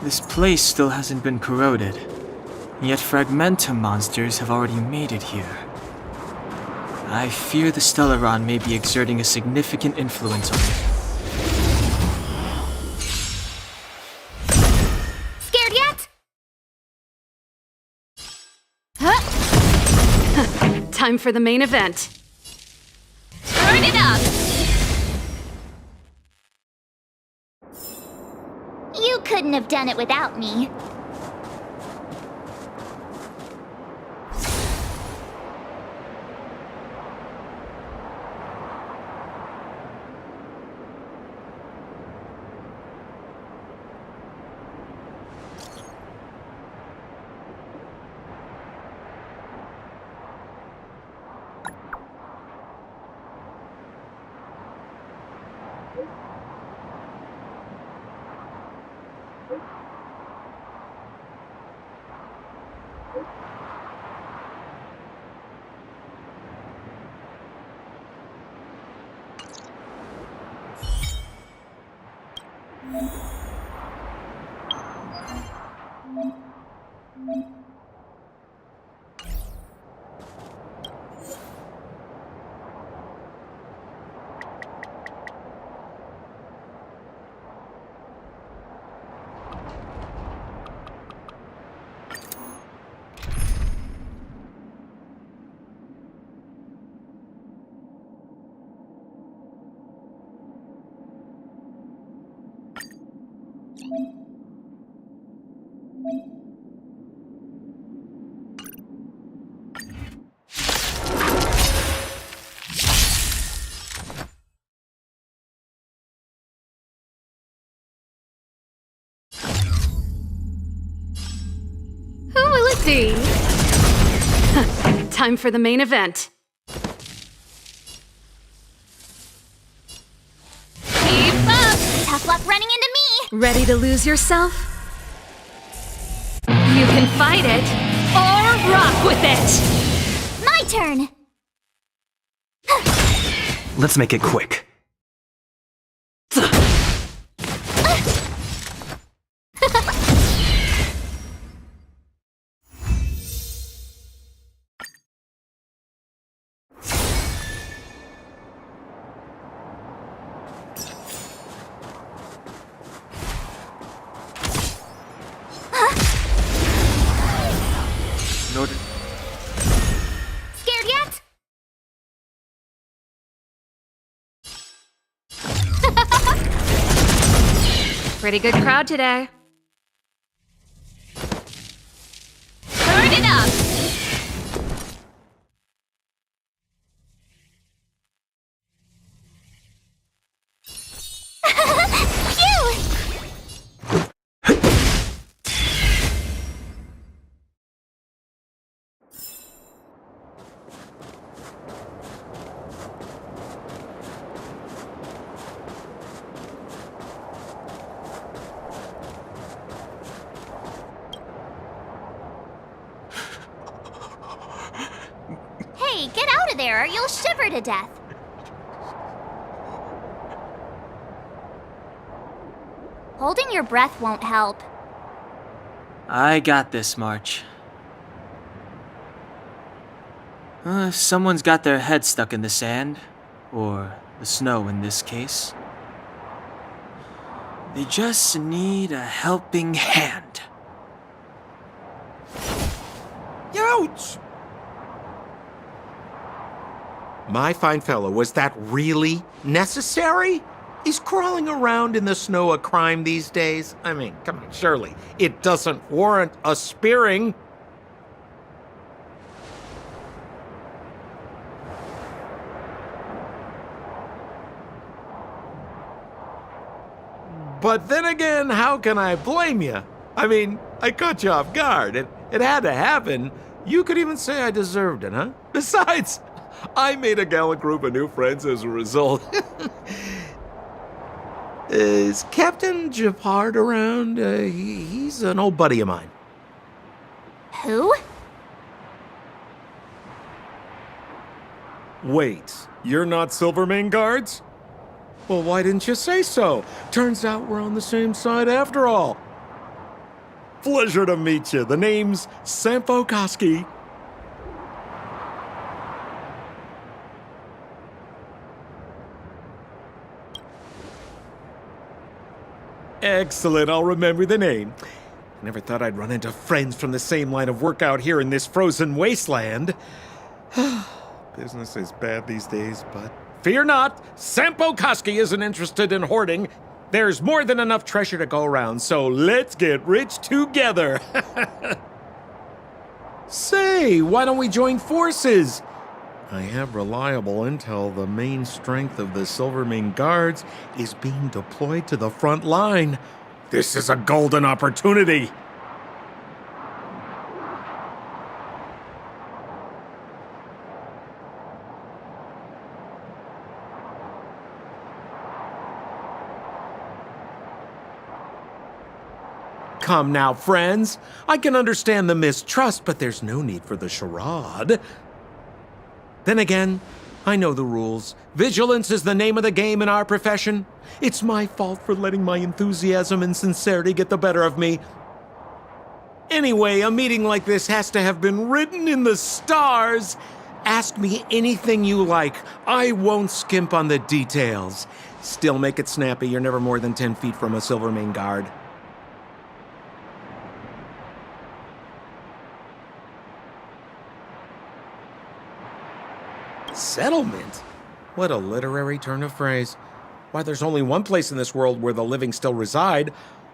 This place still hasn't been corroded, yet fragmentum monsters have already made it here. I fear the Stellaron may be exerting a significant influence on it. Scared yet? Huh? Time for the main event. Turn it up! You couldn't have done it without me. Who will it be? Time for the main event. Keep up! Tough luck running into me! Ready to lose yourself? You can fight it, or rock with it! My turn! Let's make it quick. Scared yet? Pretty good crowd today. Turn it up! Phew! Hey, get out of there or you'll shiver to death. Holding your breath won't help. I got this, March. Someone's got their head stuck in the sand, or the snow in this case. They just need a helping hand. Ouch! My fine fellow, was that really necessary? Is crawling around in the snow a crime these days? I mean, come on, surely it doesn't warrant a spearing. But then again, how can I blame you? I mean, I caught you off guard. It had to happen. You could even say I deserved it, huh? Besides, I made a gallant group of new friends as a result. Is Captain Japard around? He's an old buddy of mine. Who? Wait, you're not Silvermane guards? Well, why didn't you say so? Turns out we're on the same side after all. pleasure to meet you. The name's Sampo Koski. Excellent, I'll remember the name. Never thought I'd run into friends from the same line of work out here in this frozen wasteland. Business is bad these days, but fear not, Sampo Koski isn't interested in hoarding. There's more than enough treasure to go around, so let's get rich together. Say, why don't we join forces? I have reliable intel the main strength of the Silvermane Guards is being deployed to the front line. This is a golden opportunity. Come now, friends. I can understand the mistrust, but there's no need for the charade. Then again, I know the rules. Vigilance is the name of the game in our profession. It's my fault for letting my enthusiasm and sincerity get the better of me. Anyway, a meeting like this has to have been written in the stars. Ask me anything you like. I won't skimp on the details. Still make it snappy. You're never more than 10 feet from a Silvermane Guard. Settlement? What a literary turn of phrase. Why, there's only one place in this world where the living still reside.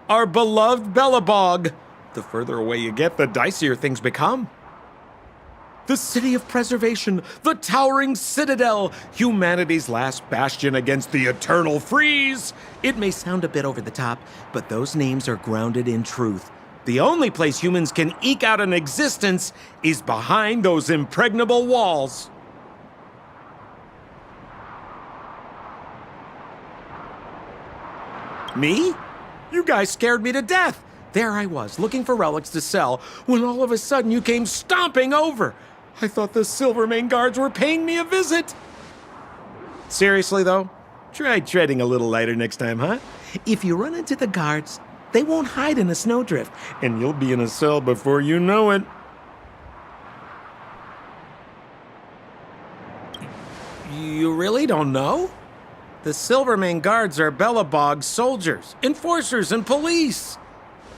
Our beloved Bellabog. The further away you get, the dicier things become. The city of preservation, the towering citadel, humanity's last bastion against the eternal freeze. It may sound a bit over the top, but those names are grounded in truth. The only place humans can eke out an existence is behind those impregnable walls. Me? You guys scared me to death. There I was, looking for relics to sell, when all of a sudden you came stomping over. I thought the Silvermane Guards were paying me a visit. Seriously, though, try treading a little lighter next time, huh? If you run into the guards, they won't hide in a snowdrift, and you'll be in a cell before you know it. You really don't know? The Silvermane Guards are Bellabog's soldiers, enforcers, and police.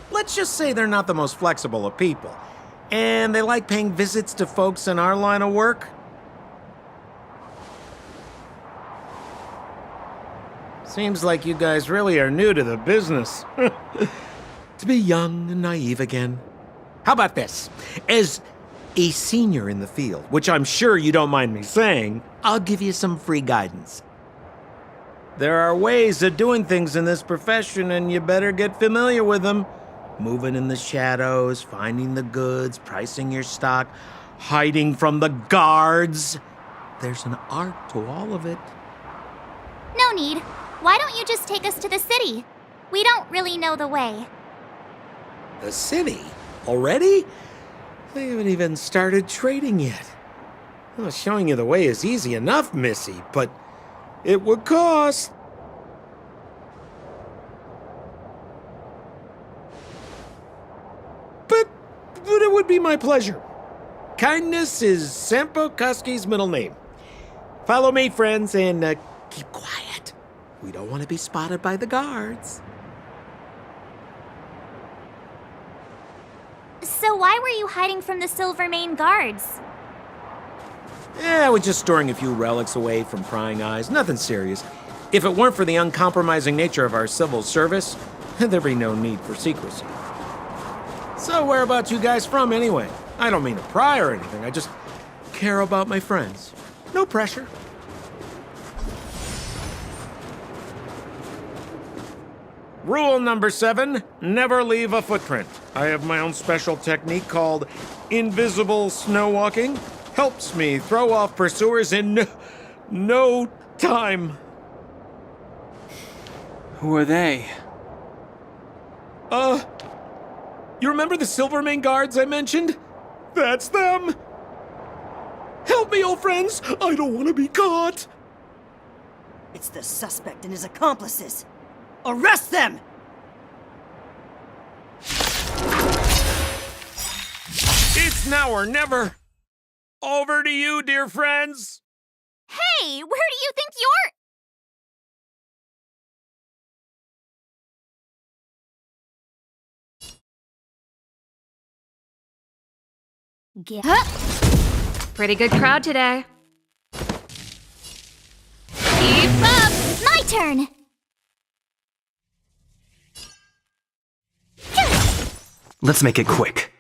Let's just say they're not the most flexible of people. And they like paying visits to folks in our line of work. Seems like you guys really are new to the business. To be young and naive again. How about this? As a senior in the field, which I'm sure you don't mind me saying, I'll give you some free guidance. There are ways of doing things in this profession, and you better get familiar with them. Moving in the shadows, finding the goods, pricing your stock, hiding from the guards. There's an art to all of it. No need. Why don't you just take us to the city? We don't really know the way. The city? Already? They haven't even started trading yet. Well, showing you the way is easy enough, Missy, but it would cost. But it would be my pleasure. Kindness is Sampo Koski's middle name. Follow me, friends, and keep quiet. We don't want to be spotted by the guards. So why were you hiding from the Silvermane Guards? Yeah, we're just storing a few relics away from prying eyes. Nothing serious. If it weren't for the uncompromising nature of our civil service, there'd be no need for secrecy. So whereabouts you guys from, anyway? I don't mean to pry or anything. I just care about my friends. No pressure. Rule number 7, never leave a footprint. I have my own special technique called invisible snow walking. Helps me throw off pursuers in no time. Who are they? You remember the Silvermane Guards I mentioned? That's them! Help me, old friends! I don't want to be caught! It's the suspect and his accomplices. Arrest them! It's now or never. Over to you, dear friends. Hey, where do you think you're... Pretty good crowd today. Keep up! My turn! Let's make it quick.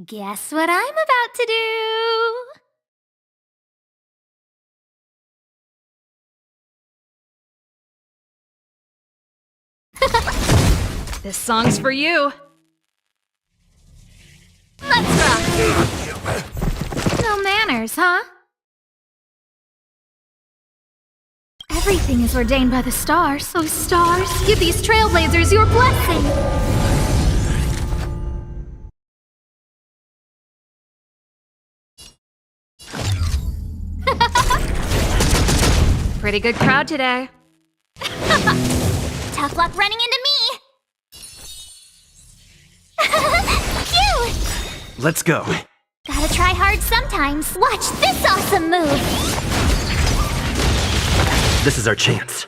Guess what I'm about to do? This song's for you. Let's rock! No manners, huh? Everything is ordained by the stars. Oh, stars, give these trailblazers your blessing! Pretty good crowd today. Tough luck running into me! Cute! Let's go. Gotta try hard sometimes. Watch this awesome move! This is our chance.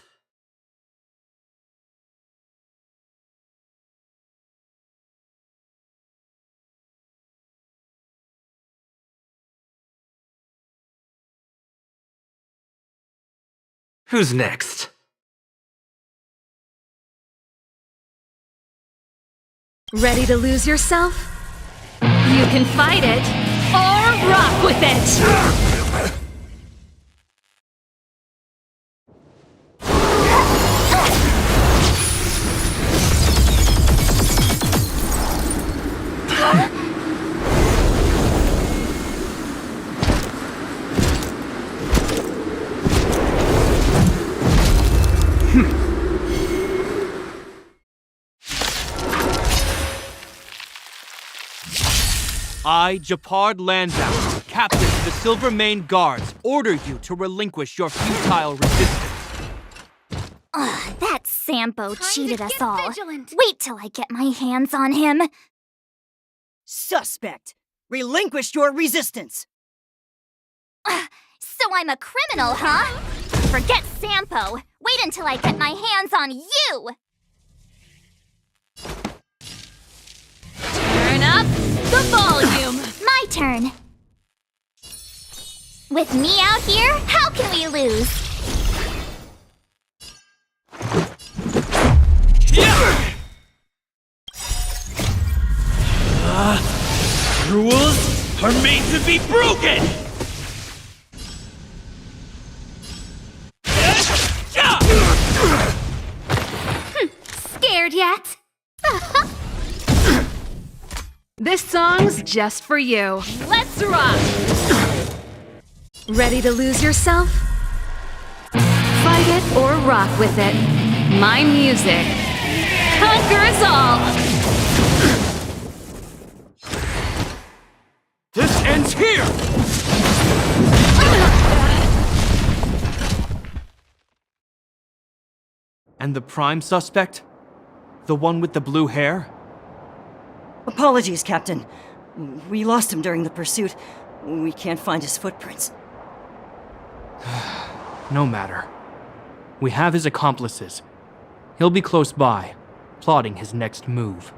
Who's next? Ready to lose yourself? You can fight it or rock with it! I, Japard Landau, captain of the Silver Mane Guards, order you to relinquish your futile resistance. Ugh, that Sampo cheated us all. vigilant. Wait till I get my hands on him. Suspect! Relinquish your resistance! So I'm a criminal, huh? Forget Sampo. Wait until I get my hands on you! Turn up the volume! My turn. With me out here, how can we lose? Rules are made to be broken! Scared yet? This song's just for you. Let's rock! Ready to lose yourself? Fight it or rock with it. My music conquers all! This ends here! And the prime suspect? The one with the blue hair? Apologies, Captain. We lost him during the pursuit. We can't find his footprints. No matter. We have his accomplices. He'll be close by, plotting his next move.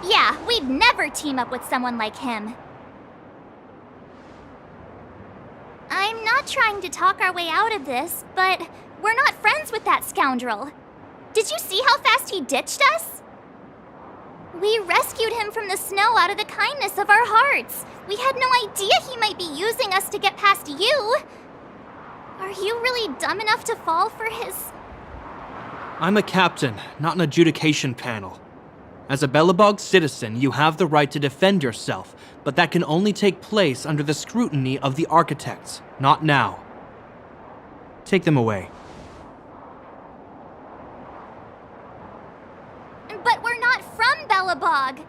Yeah, we'd never team up with someone like him. I'm not trying to talk our way out of this, but we're not friends with that scoundrel. Did you see how fast he ditched us? We rescued him from the snow out of the kindness of our hearts. We had no idea he might be using us to get past you. Are you really dumb enough to fall for his... I'm a captain, not an adjudication panel. As a Belobog citizen, you have the right to defend yourself, but that can only take place under the scrutiny of the architects, not now. Take them away. But we're not from Belobog.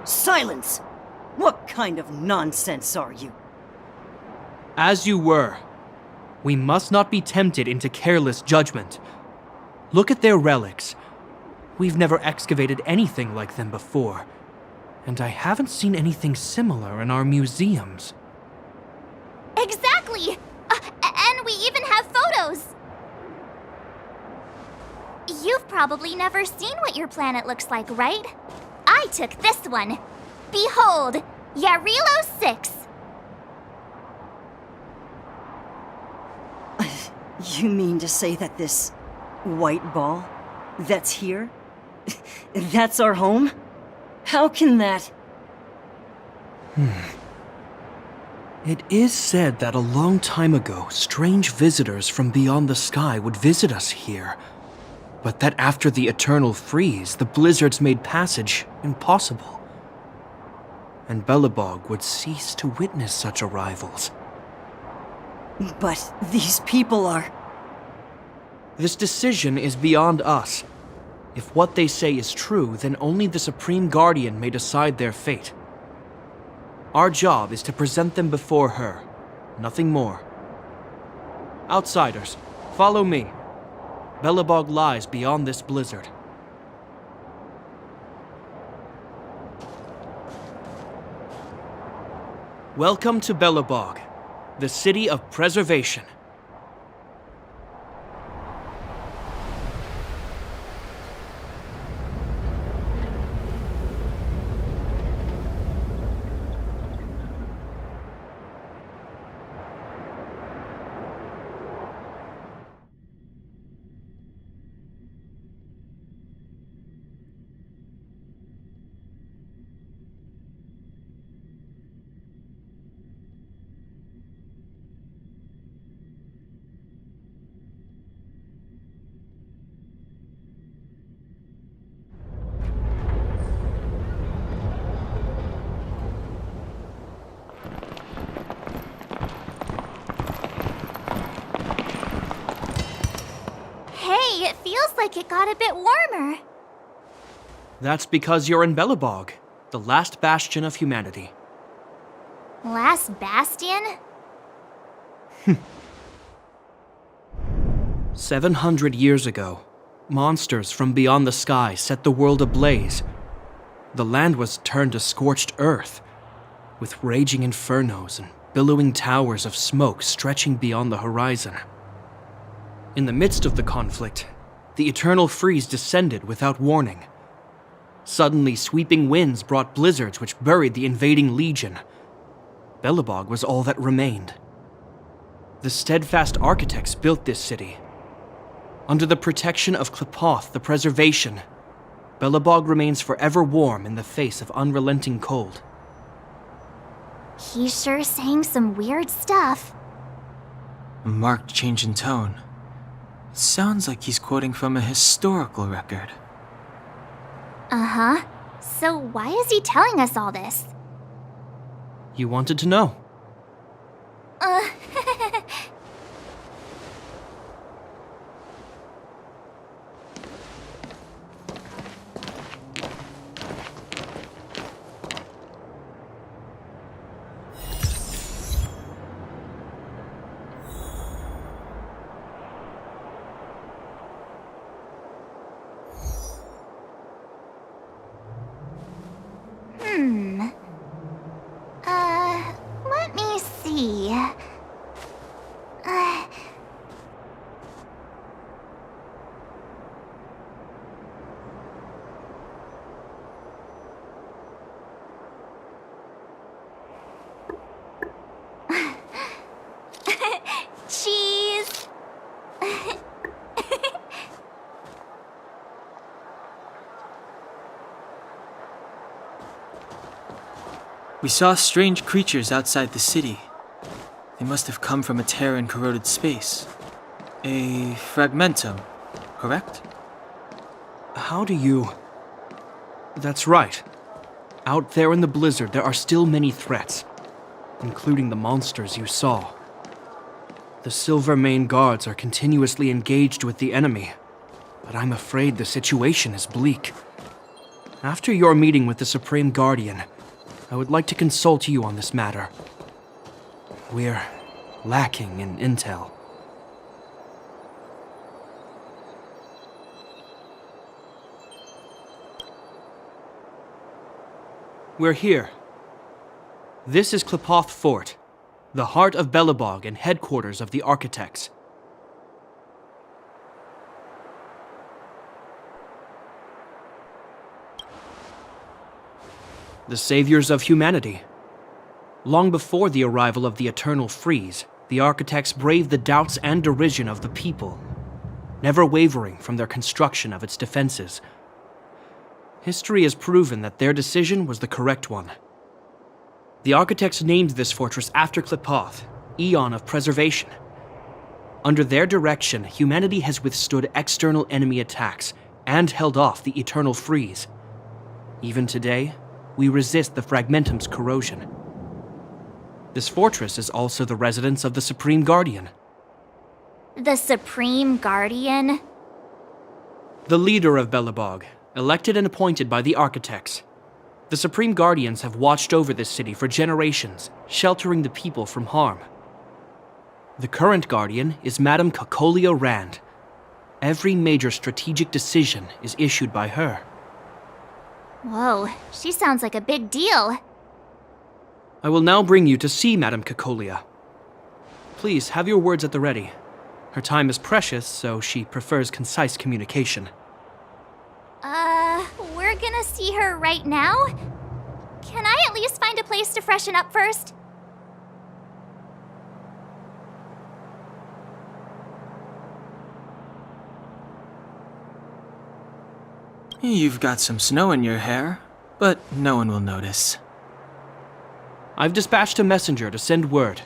Silence! What kind of nonsense are you? As you were. We must not be tempted into careless judgment. Look at their relics. We've never excavated anything like them before, and I haven't seen anything similar in our museums. Exactly! And we even have photos! You've probably never seen what your planet looks like, right? I took this one. Behold, Jarilo 6. You mean to say that this white ball that's here, that's our home? How can that... It is said that a long time ago, strange visitors from beyond the sky would visit us here, but that after the eternal freeze, the blizzards made passage impossible. And Belobog would cease to witness such arrivals. But these people are... This decision is beyond us. If what they say is true, then only the Supreme Guardian may decide their fate. Our job is to present them before her, nothing more. Outsiders, follow me. Belobog lies beyond this blizzard. Welcome to Belobog, the city of preservation. Hey, it feels like it got a bit warmer. That's because you're in Belobog, the last bastion of humanity. Last bastion? 700 years ago, monsters from beyond the sky set the world ablaze. The land was turned to scorched earth, with raging infernos and billowing towers of smoke stretching beyond the horizon. In the midst of the conflict, the eternal freeze descended without warning. Suddenly, sweeping winds brought blizzards which buried the invading legion. Belobog was all that remained. The steadfast architects built this city. Under the protection of Klepoth, the preservation, Belobog remains forever warm in the face of unrelenting cold. He's sure saying some weird stuff. A marked change in tone. It sounds like he's quoting from a historical record. Uh-huh. So why is he telling us all this? You wanted to know. Uh... We saw strange creatures outside the city. They must have come from a tear in corroded space. A fragmentum, correct? How do you... That's right. Out there in the blizzard, there are still many threats, including the monsters you saw. The Silvermane guards are continuously engaged with the enemy, but I'm afraid the situation is bleak. After your meeting with the Supreme Guardian, I would like to consult you on this matter. We're lacking in intel. We're here. This is Klepoth Fort, the heart of Belobog and headquarters of the Architects. The saviors of humanity. Long before the arrival of the Eternal Freeze, the Architects braved the doubts and derision of the people, never wavering from their construction of its defenses. History has proven that their decision was the correct one. The Architects named this fortress after Klepoth, Eon of Preservation. Under their direction, humanity has withstood external enemy attacks and held off the Eternal Freeze. Even today, we resist the Fragmentum's corrosion. This fortress is also the residence of the Supreme Guardian. The Supreme Guardian? The leader of Belobog, elected and appointed by the Architects. The Supreme Guardians have watched over this city for generations, sheltering the people from harm. The current Guardian is Madame Cocolia Rand. Every major strategic decision is issued by her. Whoa, she sounds like a big deal. I will now bring you to see Madame Cocolia. Please have your words at the ready. Her time is precious, so she prefers concise communication. We're gonna see her right now? Can I at least find a place to freshen up first? You've got some snow in your hair, but no one will notice. I've dispatched a messenger to send word.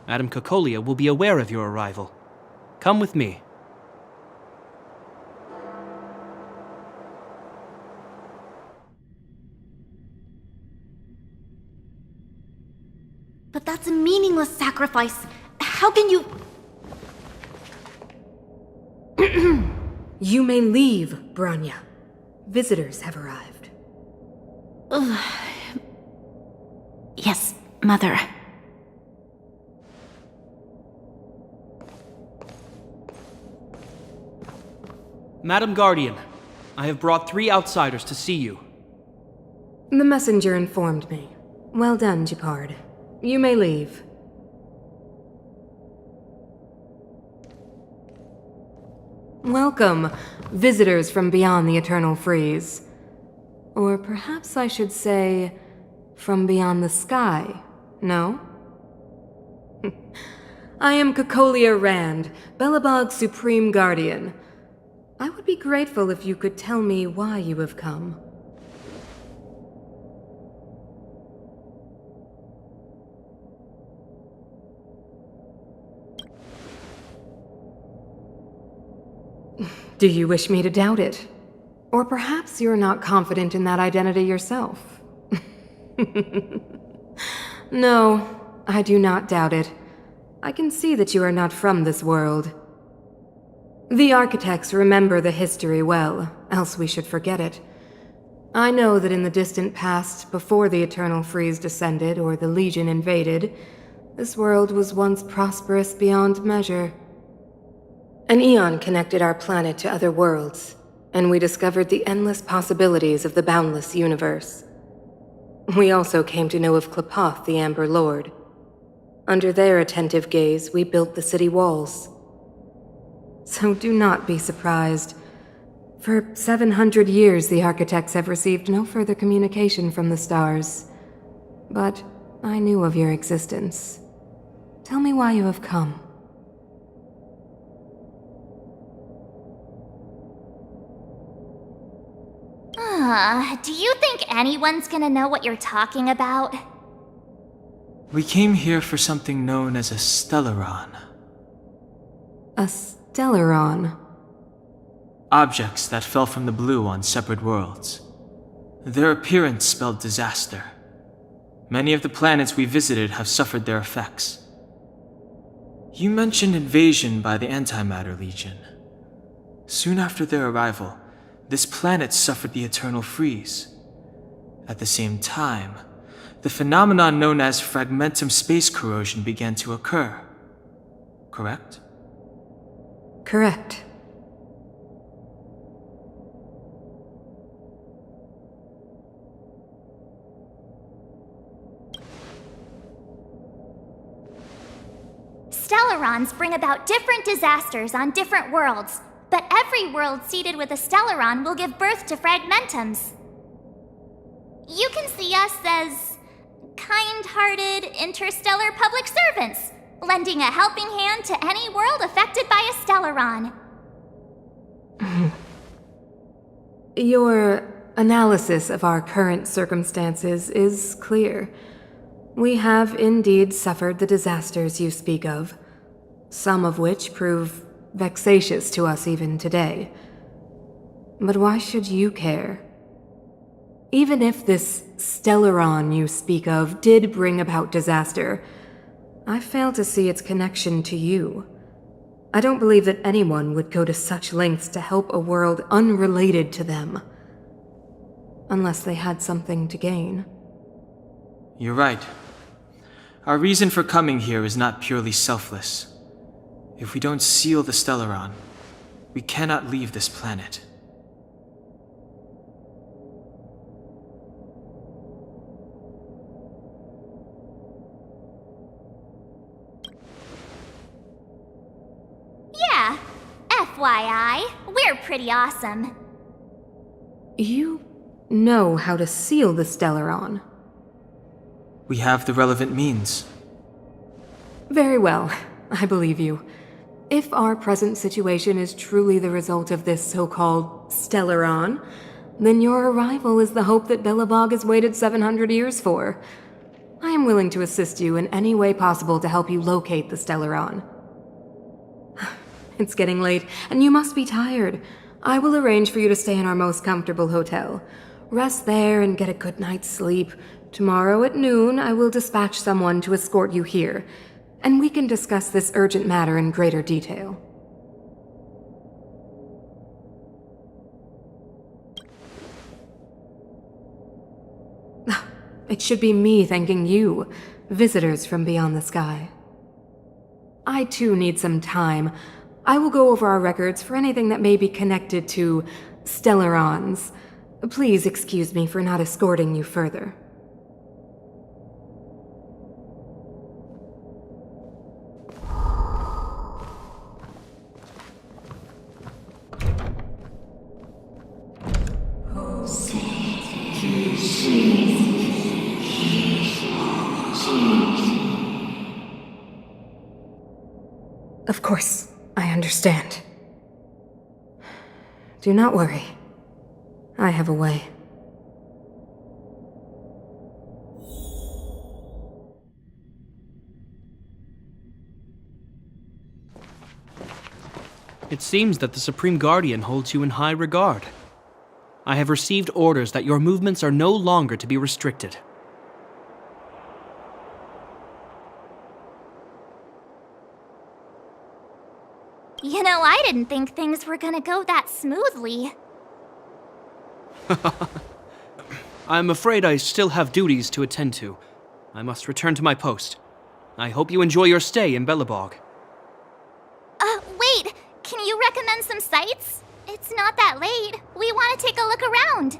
Madame Cocolia will be aware of your arrival. Come with me. But that's a meaningless sacrifice. How can you... You may leave, Branya. Visitors have arrived. Yes, Mother. Madam Guardian, I have brought 3 outsiders to see you. The messenger informed me. Well done, Gepard. You may leave. Welcome, visitors from beyond the Eternal Freeze. Or perhaps I should say, from beyond the sky, no? I am Cocolia Rand, Belobog's Supreme Guardian. I would be grateful if you could tell me why you have come. Do you wish me to doubt it? Or perhaps you're not confident in that identity yourself? No, I do not doubt it. I can see that you are not from this world. The Architects remember the history well, else we should forget it. I know that in the distant past, before the Eternal Freeze descended or the Legion invaded, this world was once prosperous beyond measure. An eon connected our planet to other worlds, and we discovered the endless possibilities of the boundless universe. We also came to know of Klepoth, the Amber Lord. Under their attentive gaze, we built the city walls. So do not be surprised. For 700 years, the Architects have received no further communication from the stars. But I knew of your existence. Tell me why you have come. Do you think anyone's gonna know what you're talking about? We came here for something known as a Stellaron. A Stellaron. Objects that fell from the blue on separate worlds. Their appearance spelled disaster. Many of the planets we visited have suffered their effects. You mentioned invasion by the Antimatter Legion. Soon after their arrival, this planet suffered the eternal freeze. At the same time, the phenomenon known as fragmentum space corrosion began to occur. Correct? Correct. Stellarons bring about different disasters on different worlds, but every world seeded with a Stellaron will give birth to fragmentums. You can see us as kind-hearted interstellar public servants, lending a helping hand to any world affected by a Stellaron. Your analysis of our current circumstances is clear. We have indeed suffered the disasters you speak of, some of which prove vexatious to us even today. But why should you care? Even if this Stellaron you speak of did bring about disaster, I fail to see its connection to you. I don't believe that anyone would go to such lengths to help a world unrelated to them. Unless they had something to gain. You're right. Our reason for coming here is not purely selfless. If we don't seal the Stellaron, we cannot leave this planet. Yeah, FYI, we're pretty awesome. You know how to seal the Stellaron. We have the relevant means. Very well, I believe you. If our present situation is truly the result of this so-called Stellaron, then your arrival is the hope that Belobog has waited 700 years for. I am willing to assist you in any way possible to help you locate the Stellaron. It's getting late, and you must be tired. I will arrange for you to stay in our most comfortable hotel. Rest there and get a good night's sleep. Tomorrow at noon, I will dispatch someone to escort you here, and we can discuss this urgent matter in greater detail. It should be me thanking you, visitors from beyond the sky. I too need some time. I will go over our records for anything that may be connected to Stellarons. Please excuse me for not escorting you further. Of course, I understand. Do not worry. I have a way. It seems that the Supreme Guardian holds you in high regard. I have received orders that your movements are no longer to be restricted. You know, I didn't think things were gonna go that smoothly. I'm afraid I still have duties to attend to. I must return to my post. I hope you enjoy your stay in Belobog. Wait! Can you recommend some sites? It's not that late. We want to take a look around.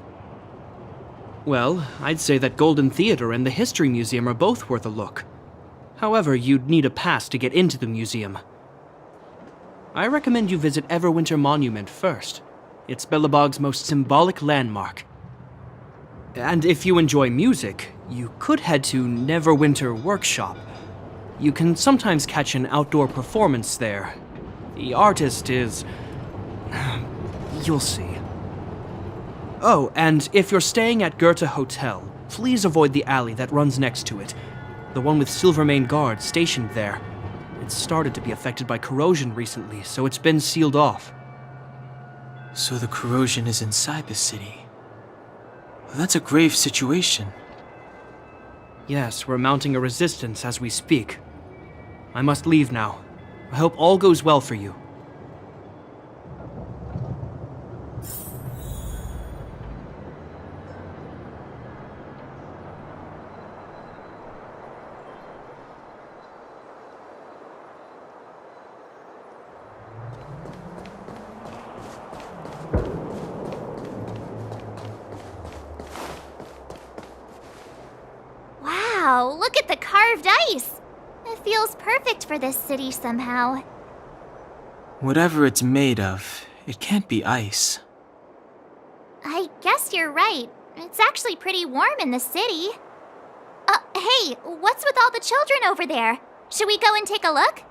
Well, I'd say that Golden Theater and the History Museum are both worth a look. However, you'd need a pass to get into the museum. I recommend you visit Everwinter Monument first. It's Belobog's most symbolic landmark. And if you enjoy music, you could head to Neverwinter Workshop. You can sometimes catch an outdoor performance there. The artist is... you'll see. Oh, and if you're staying at Goethe Hotel, please avoid the alley that runs next to it. The one with Silvermane guards stationed there. It's started to be affected by corrosion recently, so it's been sealed off. So the corrosion is inside the city. That's a grave situation. Yes, we're mounting a resistance as we speak. I must leave now. I hope all goes well for you. Wow, look at the carved ice! It feels perfect for this city somehow. Whatever it's made of, it can't be ice. I guess you're right. It's actually pretty warm in the city. Hey, what's with all the children over there? Should we go and take a look?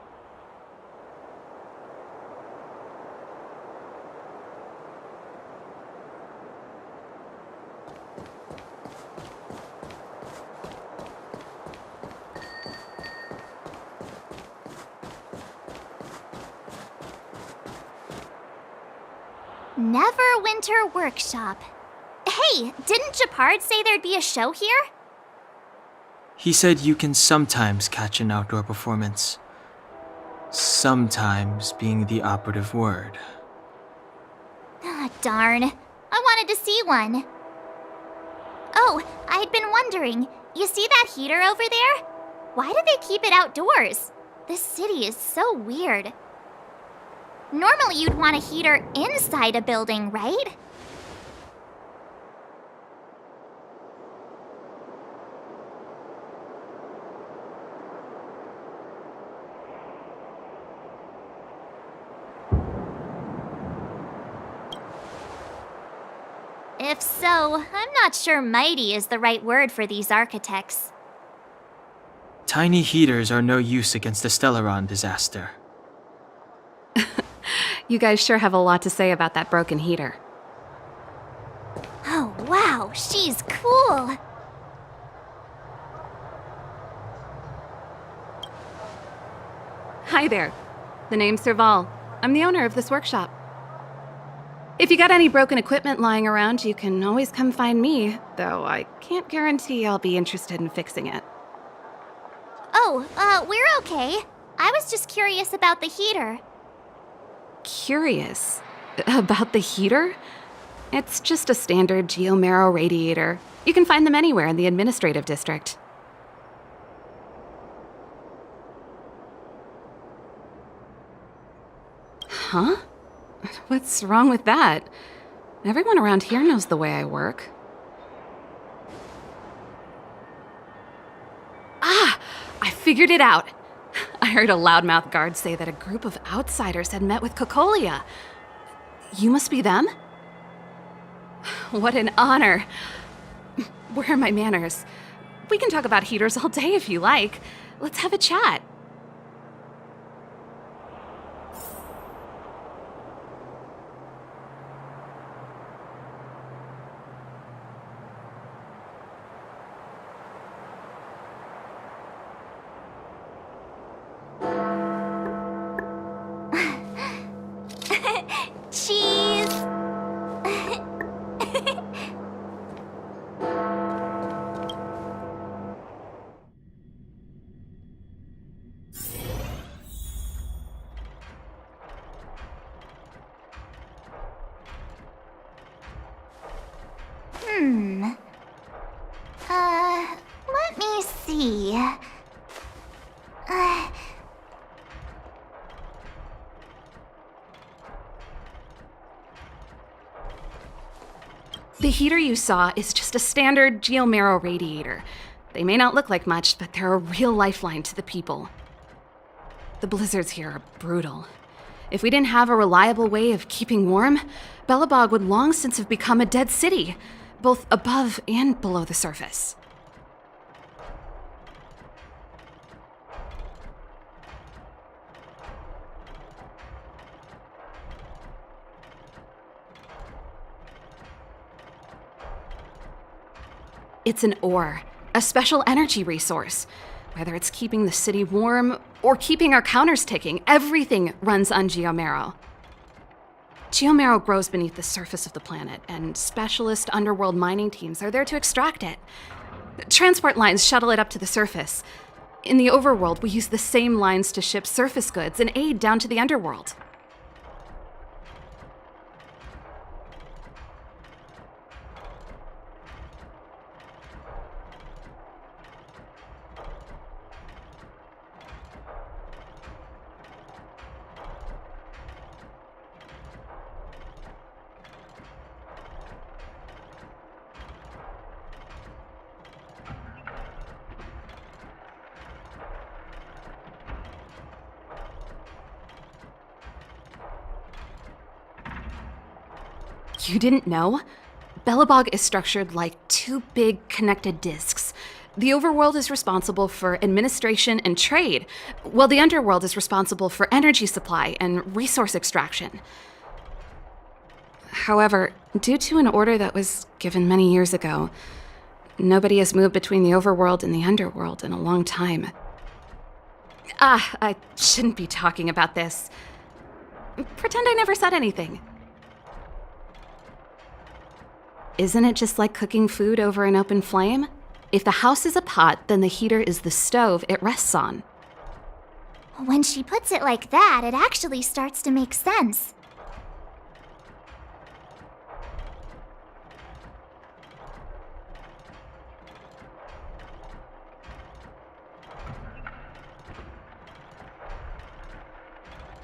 Neverwinter Workshop. Hey, didn't Japard say there'd be a show here? He said you can sometimes catch an outdoor performance. Sometimes being the operative word. Ah, darn. I wanted to see one. Oh, I'd been wondering. You see that heater over there? Why do they keep it outdoors? This city is so weird. Normally you'd want a heater inside a building, right? If so, I'm not sure mighty is the right word for these architects. Tiny heaters are no use against the Stellaron disaster. You guys sure have a lot to say about that broken heater. Oh, wow, she's cool. Hi there. The name's Serval. I'm the owner of this workshop. If you got any broken equipment lying around, you can always come find me, though I can't guarantee I'll be interested in fixing it. Oh, we're okay. I was just curious about the heater. Curious? About the heater? It's just a standard geomarrow radiator. You can find them anywhere in the administrative district. Huh? What's wrong with that? Everyone around here knows the way I work. Ah! I figured it out! I heard a loudmouth guard say that a group of outsiders had met with Cocolia. You must be them? What an honor. Where are my manners? We can talk about heaters all day if you like. Let's have a chat. Cheese! Let me see. The heater you saw is just a standard geomarrow radiator. They may not look like much, but they're a real lifeline to the people. The blizzards here are brutal. If we didn't have a reliable way of keeping warm, Belobog would long since have become a dead city, both above and below the surface. It's an ore, a special energy resource. Whether it's keeping the city warm or keeping our counters ticking, everything runs on geomarrow. Geomarrow grows beneath the surface of the planet, and specialist underworld mining teams are there to extract it. Transport lines shuttle it up to the surface. In the overworld, we use the same lines to ship surface goods and aid down to the underworld. You didn't know? Belobog is structured like two big connected disks. The overworld is responsible for administration and trade, while the underworld is responsible for energy supply and resource extraction. However, due to an order that was given many years ago, nobody has moved between the overworld and the underworld in a long time. I shouldn't be talking about this. Pretend I never said anything. Isn't it just like cooking food over an open flame? If the house is a pot, then the heater is the stove it rests on. When she puts it like that, it actually starts to make sense.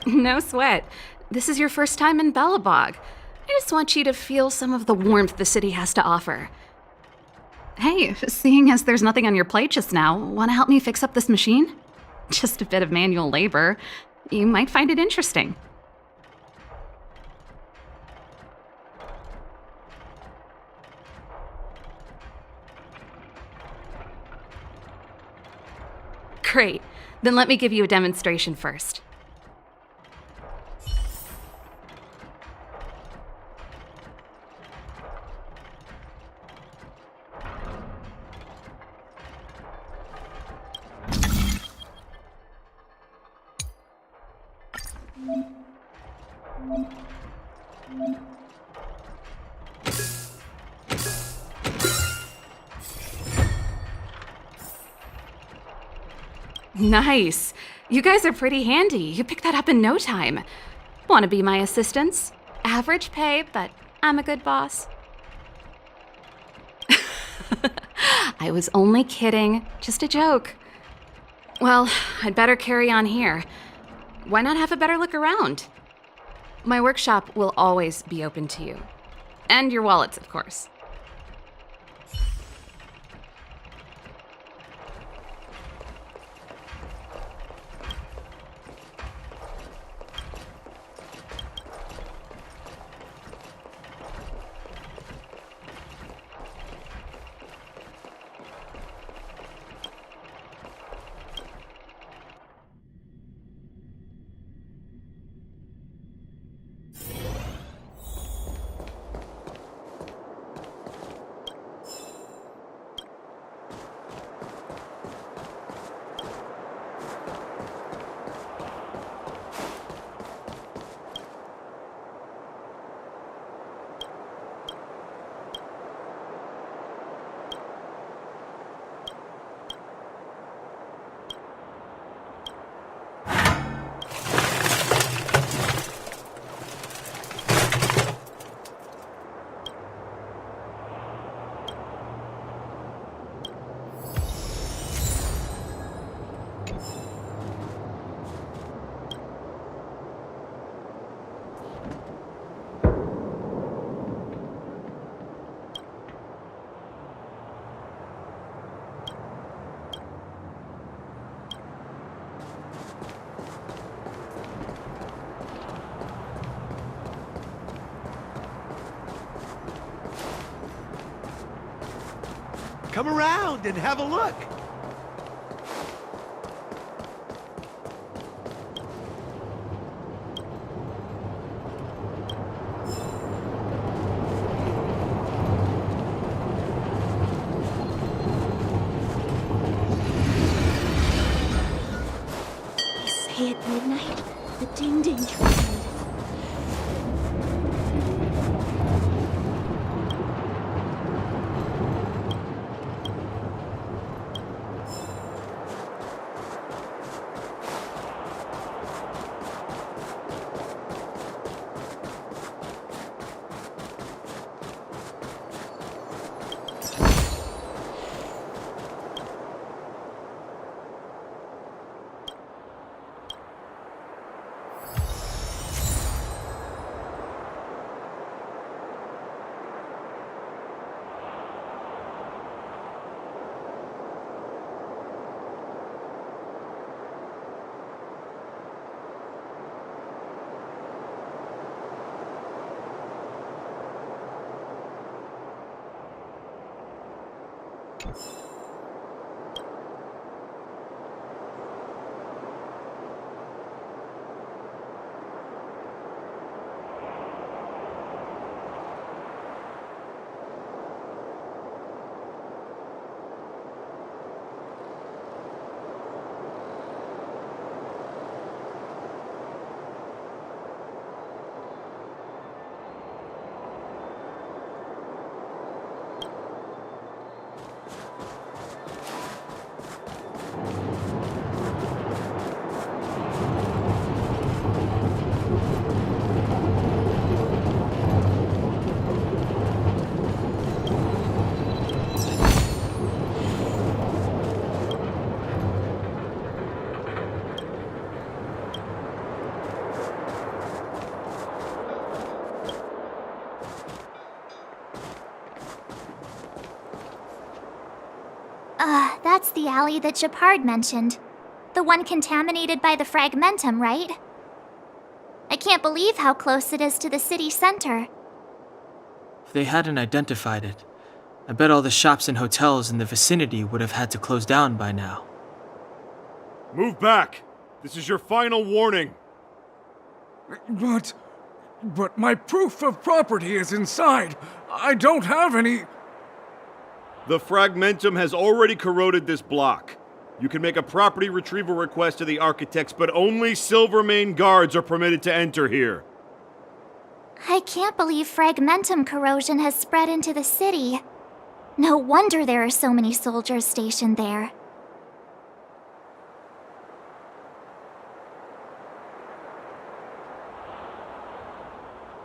No sweat. This is your first time in Belobog. I just want you to feel some of the warmth the city has to offer. Hey, seeing as there's nothing on your plate just now, want to help me fix up this machine? Just a bit of manual labor. You might find it interesting. Great. Then let me give you a demonstration first. Nice. You guys are pretty handy. You picked that up in no time. Want to be my assistants? Average pay, but I'm a good boss. I was only kidding. Just a joke. Well, I'd better carry on here. Why not have a better look around? My workshop will always be open to you. And your wallets, of course. Come around and have a look. That's the alley that Shepard mentioned. The one contaminated by the fragmentum, right? I can't believe how close it is to the city center. If they hadn't identified it, I bet all the shops and hotels in the vicinity would have had to close down by now. Move back! This is your final warning! But my proof of property is inside. I don't have any... The fragmentum has already corroded this block. You can make a property retrieval request to the architects, but only Silvermane guards are permitted to enter here. I can't believe fragmentum corrosion has spread into the city. No wonder there are so many soldiers stationed there.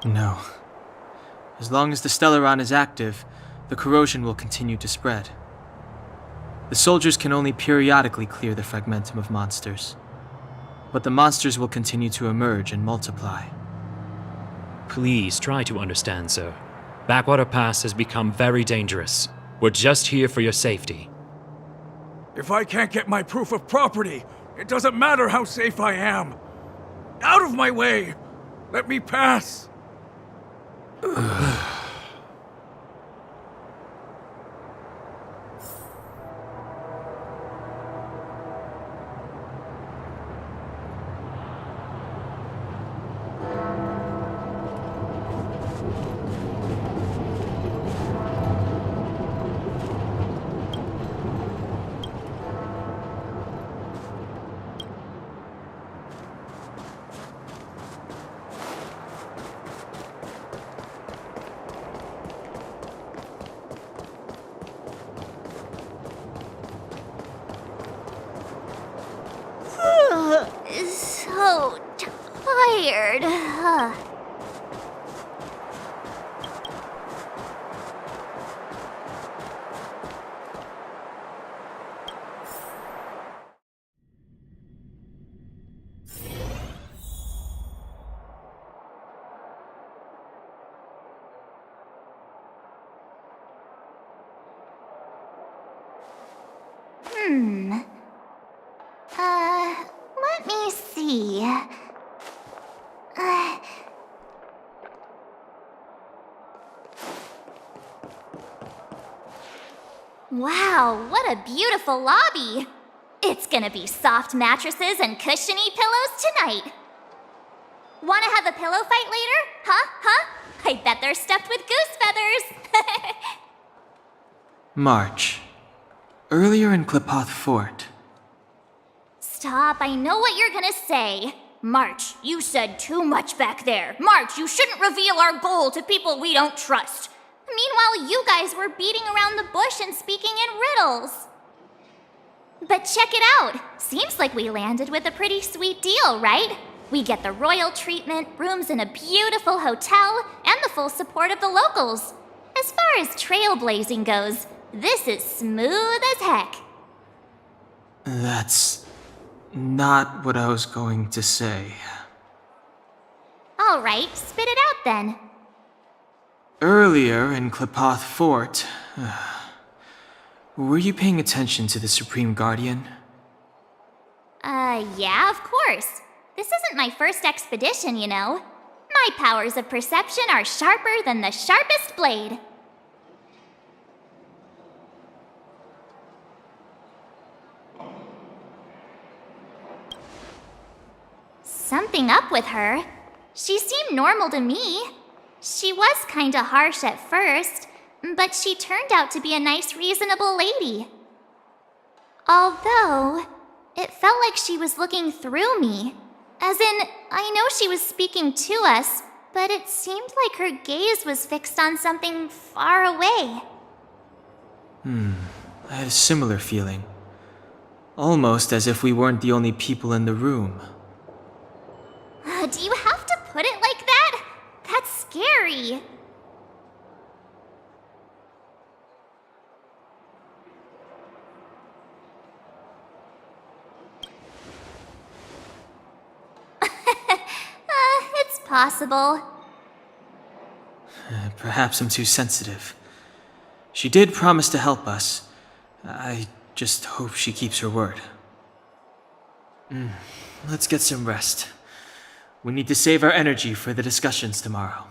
No. As long as the Stellaron is active, the corrosion will continue to spread. The soldiers can only periodically clear the fragmentum of monsters, but the monsters will continue to emerge and multiply. Please try to understand, sir. Backwater Pass has become very dangerous. We're just here for your safety. If I can't get my proof of property, it doesn't matter how safe I am. Out of my way! Let me pass! So tired. Let me see. Wow, what a beautiful lobby! It's gonna be soft mattresses and cushiony pillows tonight. Wanna have a pillow fight later? Huh? I bet they're stuffed with goose feathers! March. Earlier in Klipoth Fort. Stop, I know what you're gonna say. March, you said too much back there. March, you shouldn't reveal our goal to people we don't trust. Meanwhile, you guys were beating around the bush and speaking in riddles. But check it out. Seems like we landed with a pretty sweet deal, right? We get the royal treatment, rooms in a beautiful hotel, and the full support of the locals. As far as trailblazing goes, this is smooth as heck. That's not what I was going to say. All right, spit it out then. Earlier in Klipoth Fort, were you paying attention to the Supreme Guardian? Yeah, of course. This isn't my first expedition, you know. My powers of perception are sharper than the sharpest blade. something up with her. She seemed normal to me. She was kinda harsh at first, but she turned out to be a nice, reasonable lady. Although, it felt like she was looking through me. As in, I know she was speaking to us, but it seemed like her gaze was fixed on something far away. I had a similar feeling. Almost as if we weren't the only people in the room. Do you have to put it like that? That's scary. It's possible. Perhaps I'm too sensitive. She did promise to help us. I just hope she keeps her word. Let's get some rest. We need to save our energy for the discussions tomorrow.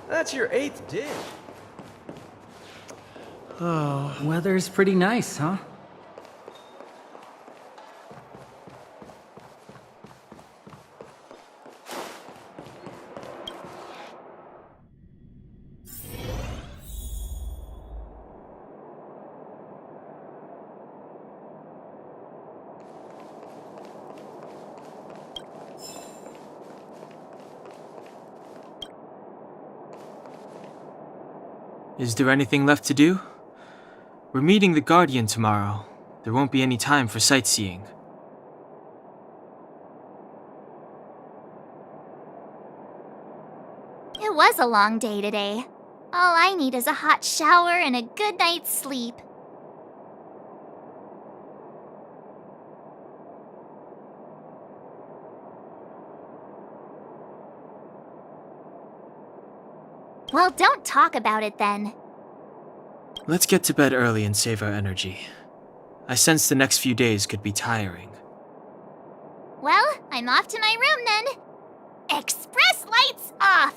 That's your 8th dish. Weather's pretty nice, huh? Is there anything left to do? We're meeting the Guardian tomorrow. There won't be any time for sightseeing. It was a long day today. All I need is a hot shower and a good night's sleep. Well, don't talk about it then. Let's get to bed early and save our energy. I sense the next few days could be tiring. Well, I'm off to my room then. Express lights off!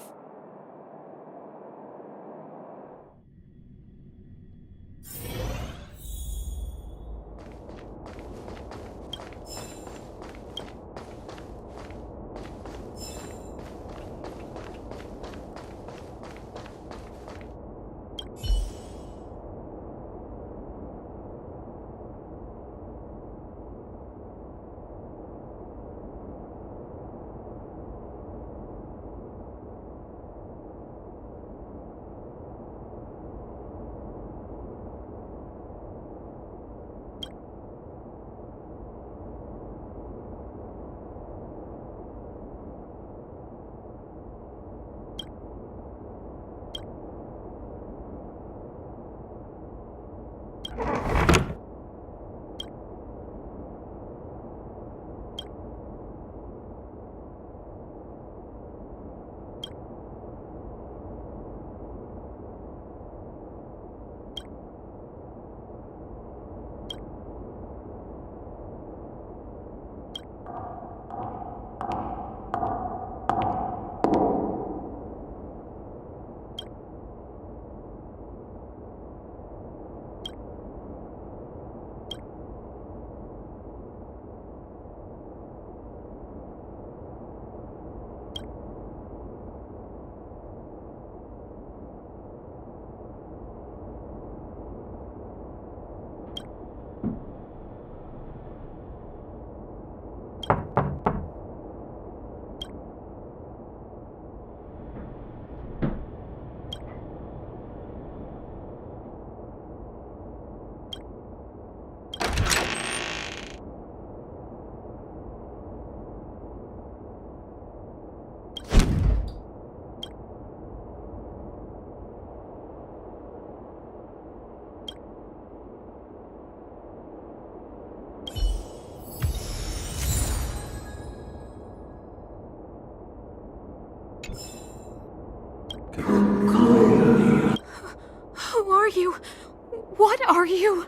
What are you?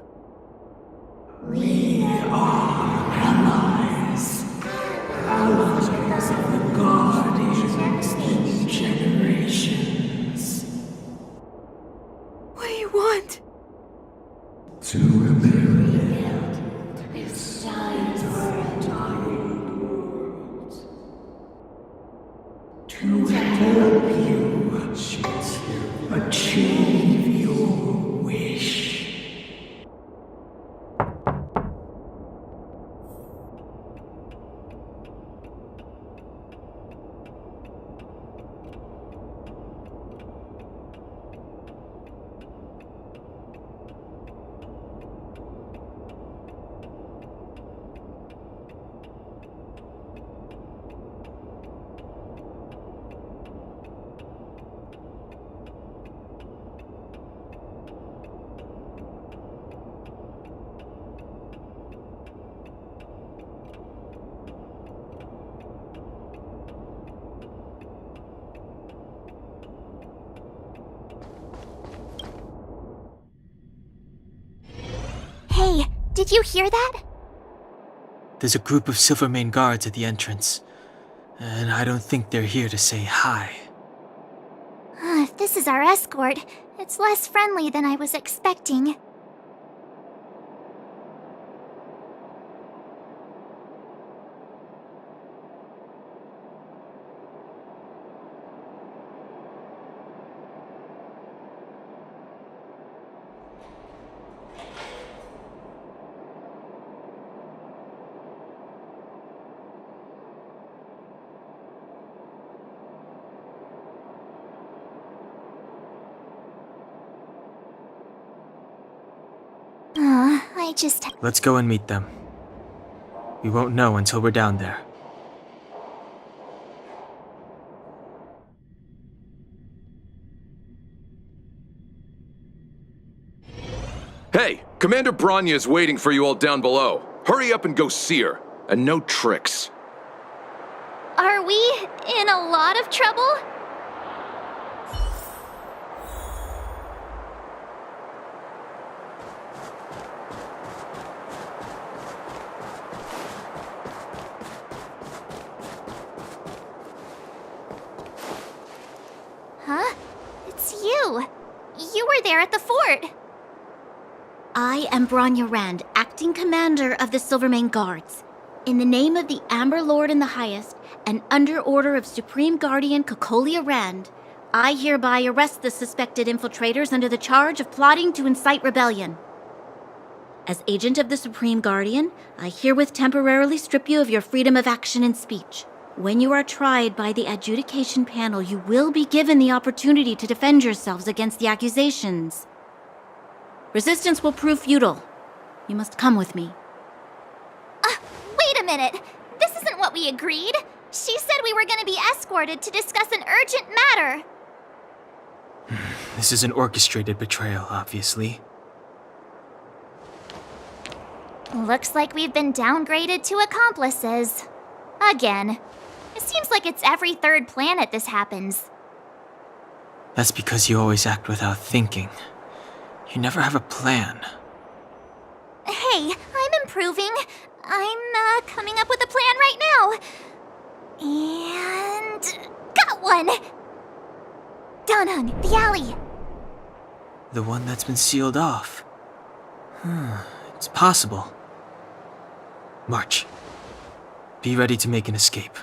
We are allies. Allies of the Guardians in generations. What do you want? To rebuild this entire world. To help you achieve your wish. Hey, did you hear that? There's a group of Silvermane guards at the entrance, and I don't think they're here to say hi. If this is our escort, it's less friendly than I was expecting. Let's go and meet them. We won't know until we're down there. Hey, Commander Bronya is waiting for you all down below. Hurry up and go see her. And no tricks. Are we in a lot of trouble? Huh? It's you. You were there at the fort. I am Bronya Rand, acting commander of the Silvermane Guards. In the name of the Amber Lord in the Highest, and under order of Supreme Guardian Cocolia Rand, I hereby arrest the suspected infiltrators under the charge of plotting to incite rebellion. As agent of the Supreme Guardian, I herewith temporarily strip you of your freedom of action and speech. When you are tried by the adjudication panel, you will be given the opportunity to defend yourselves against the accusations. Resistance will prove futile. You must come with me. Wait a minute. This isn't what we agreed. She said we were going to be escorted to discuss an urgent matter. This is an orchestrated betrayal, obviously. Looks like we've been downgraded to accomplices. Again. It seems like it's every third planet this happens. That's because you always act without thinking. You never have a plan. Hey, I'm improving. I'm coming up with a plan right now. And got one! Danhung, the alley. The one that's been sealed off. It's possible. March. Be ready to make an escape.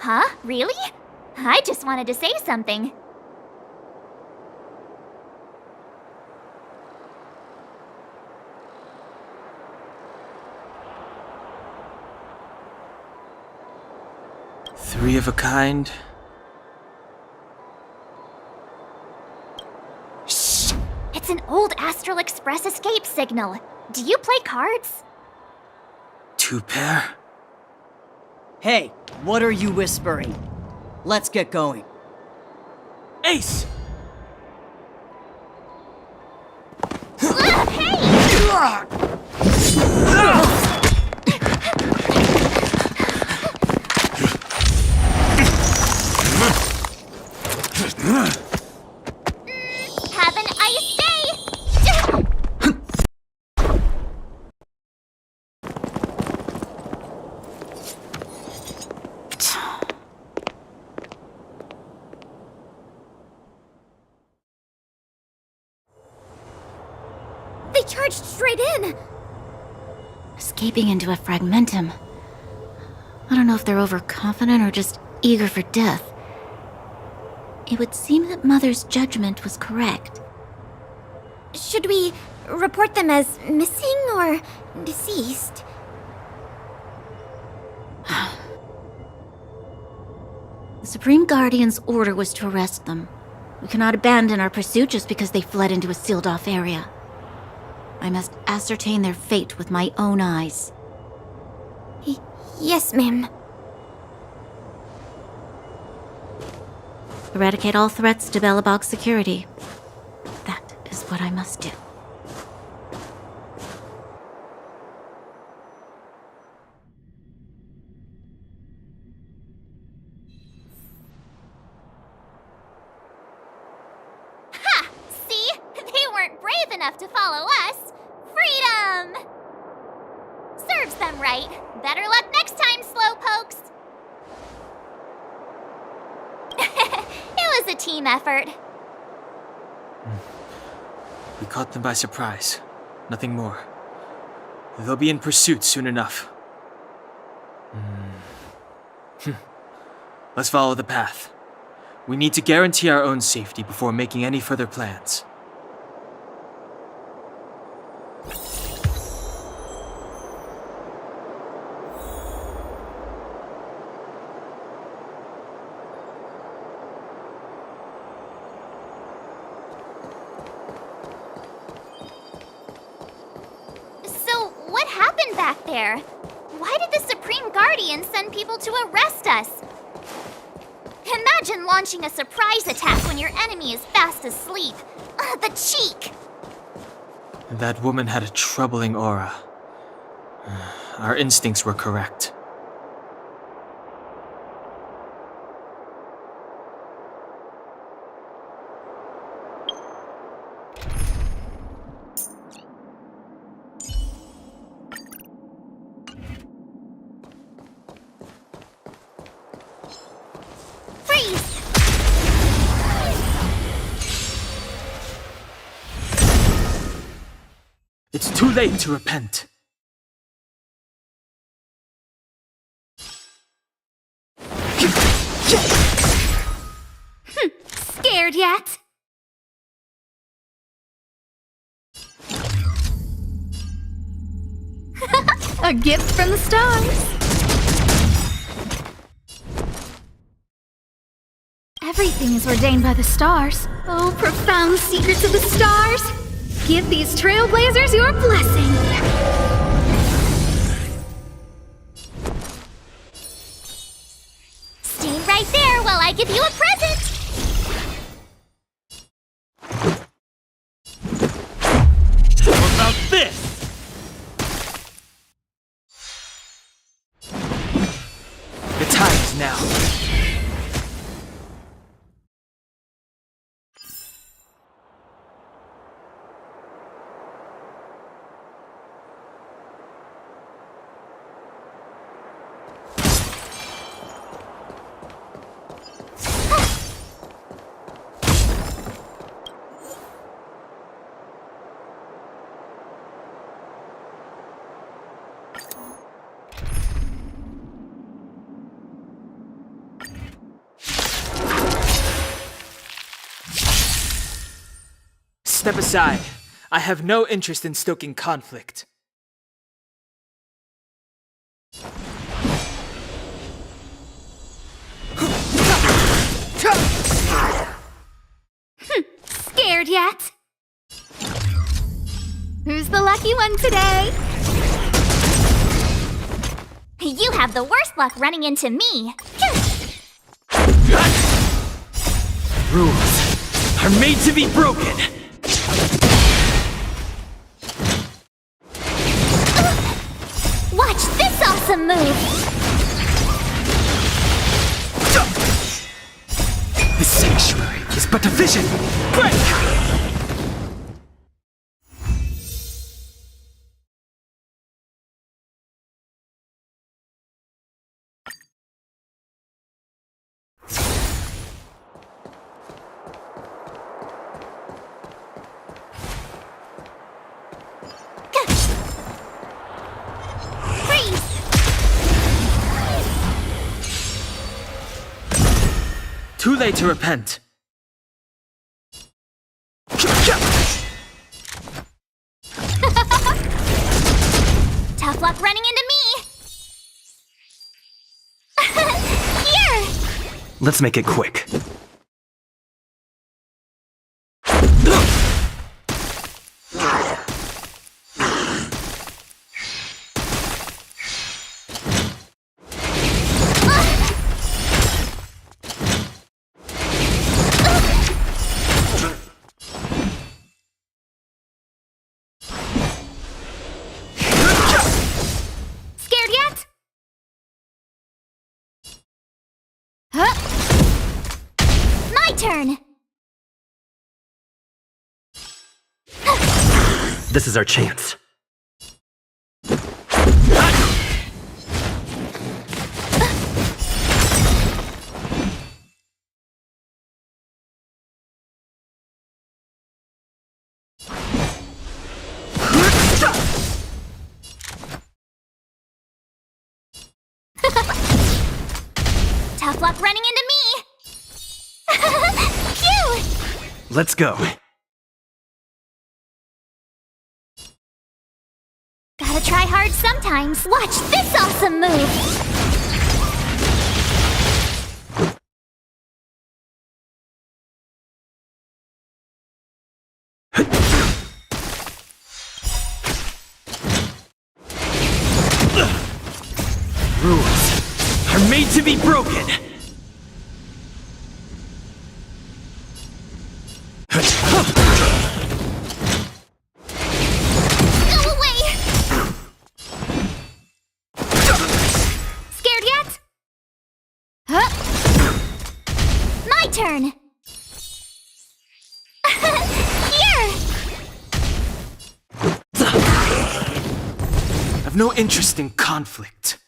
Huh? Really? I just wanted to say something. Three of a kind. Shh! It's an old Astral Express escape signal. Do you play cards? 2 pair? Hey, what are you whispering? Let's get going. Ace! Have an ice day! They charged straight in! Escaping into a fragmentum. I don't know if they're overconfident or just eager for death. It would seem that Mother's judgment was correct. Should we report them as missing or deceased? The Supreme Guardian's order was to arrest them. We cannot abandon our pursuit just because they fled into a sealed-off area. I must ascertain their fate with my own eyes. Yes, ma'am. Eradicate all threats to Belobog's security. That is what I must do. Ha! See? They weren't brave enough to follow us. Freedom! Serves them right. Better luck next time, slowpokes. It was a team effort. We caught them by surprise. Nothing more. They'll be in pursuit soon enough. Let's follow the path. We need to guarantee our own safety before making any further plans. So, what happened back there? Why did the Supreme Guardian send people to arrest us? Imagine launching a surprise attack when your enemy is fast asleep. The cheek! That woman had a troubling aura. Our instincts were correct. Freeze! It's too late to repent. Scared yet? A gift from the stars. Everything is ordained by the stars. Oh, profound secrets of the stars. Give these trailblazers your blessing. Stay right there while I give you a present! How about this? The time is now. Step aside. I have no interest in stoking conflict. Scared yet? Who's the lucky one today? You have the worst luck running into me. Rules are made to be broken. Watch this awesome move! The sanctuary is but a vision. Break! too late to repent. Tough luck running into me! Here! Let's make it quick. Scared yet? Huh? My turn! This is our chance. Tough luck running into me! Phew! Let's go. Gotta try hard sometimes. Watch this awesome move! Rules are made to be broken. Go away! Scared yet? Huh? My turn! Here! I've no interest in conflict.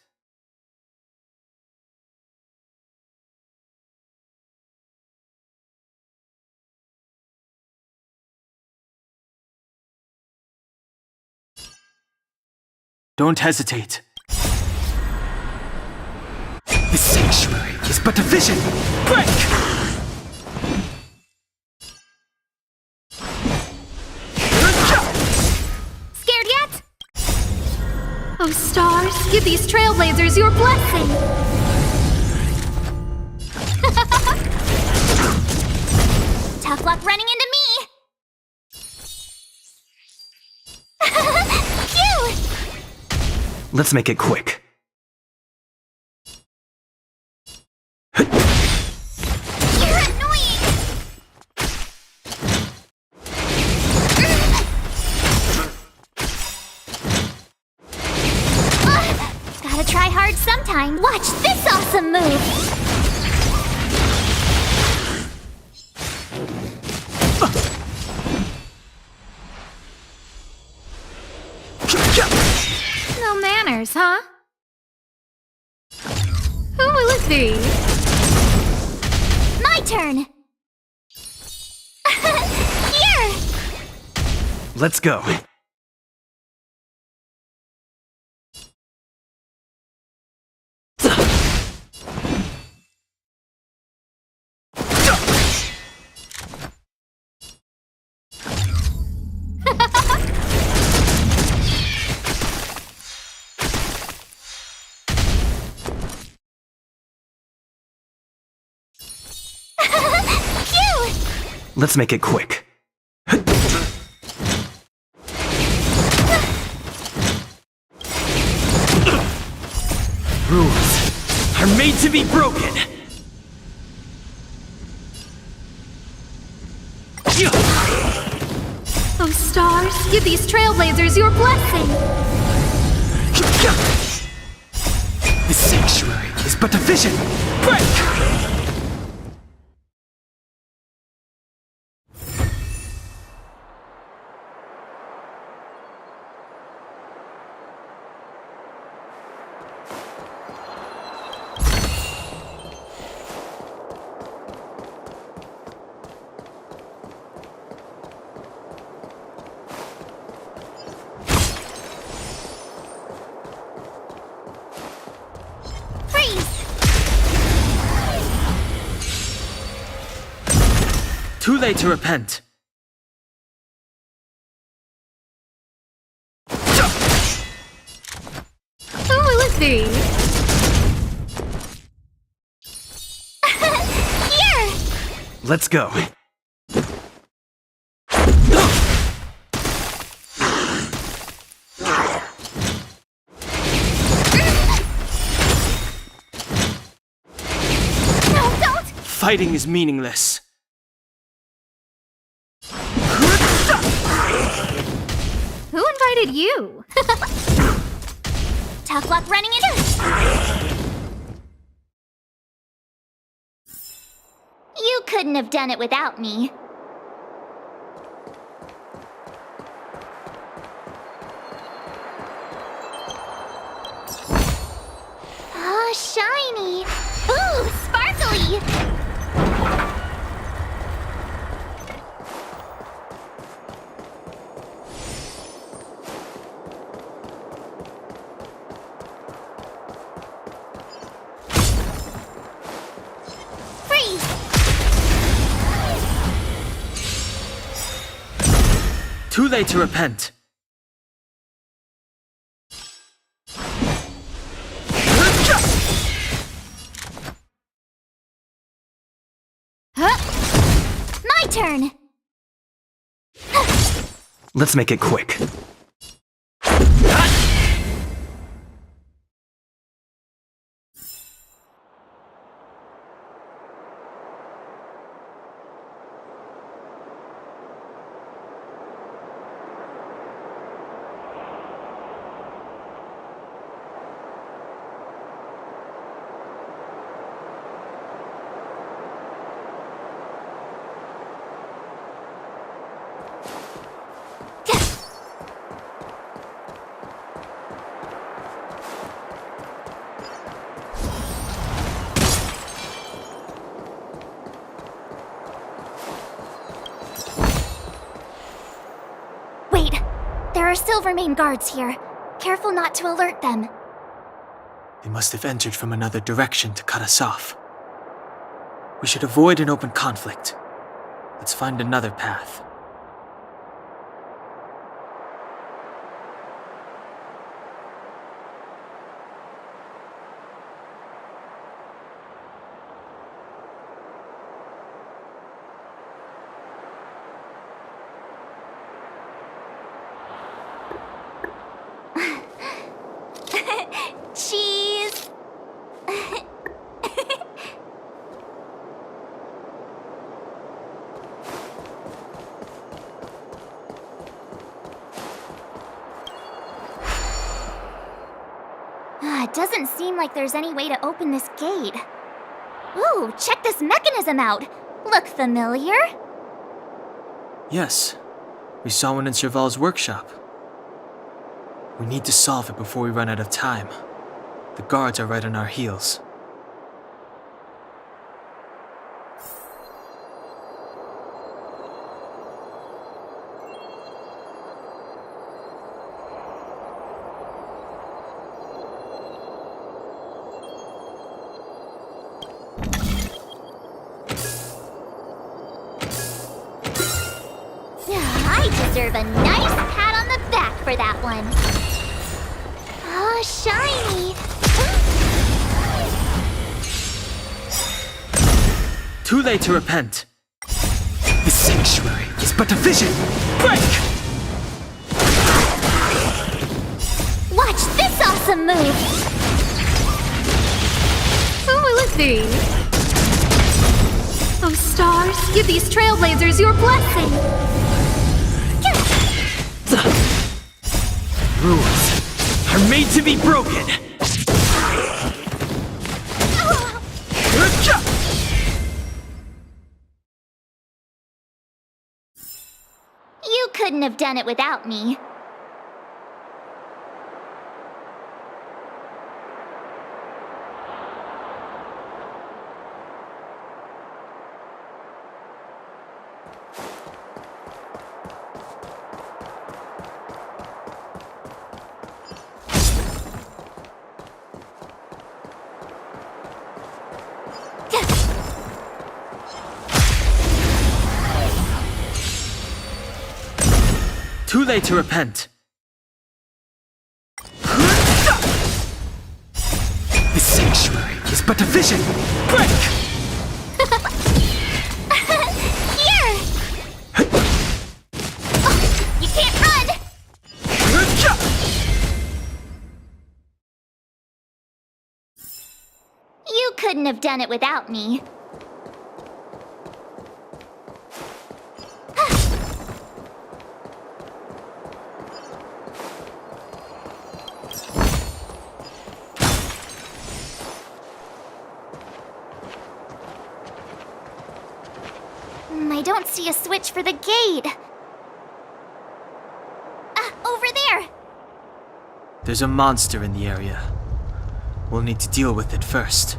Don't hesitate. The sanctuary is but a vision! Break! Scared yet? Oh, stars, give these trailblazers your blessing! Tough luck running into me! Phew! Let's make it quick. You're annoying! Gotta try hard sometime. Watch this awesome move! No manners, huh? Who will it be? My turn! Here! Let's go. Phew! Let's make it quick. Rules are made to be broken. Oh, stars, give these trailblazers your blessing! The sanctuary is but a vision! Break! Freeze! Too late to repent. Who will it be? Here! Let's go. No, don't! Fighting is meaningless. Who invited you? Tough luck running into You couldn't have done it without me. Ah, shiny! Ooh, sparkly! Freeze! Too late to repent. Huh? My turn! Let's make it quick. Wait, there are Silvermane guards here. Careful not to alert them. They must have entered from another direction to cut us off. We should avoid an open conflict. Let's find another path. Cheese! It doesn't seem like there's any way to open this gate. Ooh, check this mechanism out! Look familiar? Yes, we saw one in Serval's workshop. We need to solve it before we run out of time. The guards are right on our heels. I deserve a nice pat on the back for that one. Oh, shiny! Too late to repent. The sanctuary is but a vision. Break! Watch this awesome move! Who will it be? Oh, stars, give these trailblazers your blessing! Rules are made to be broken. You couldn't have done it without me. late to repent. This sanctuary is but a vision! Break! Here! Oh, you can't run! You couldn't have done it without me. I don't see a switch for the gate. Over there! There's a monster in the area. We'll need to deal with it first.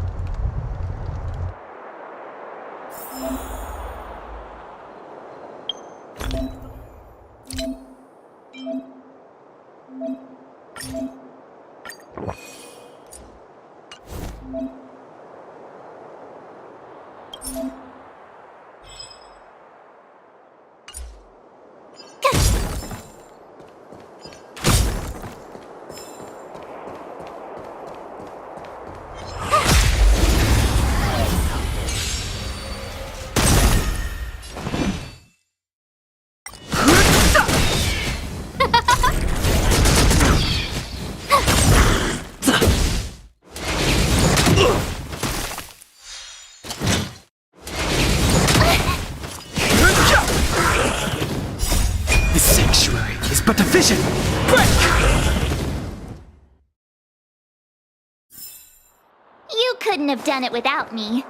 But a vision! Break! You couldn't have done it without me.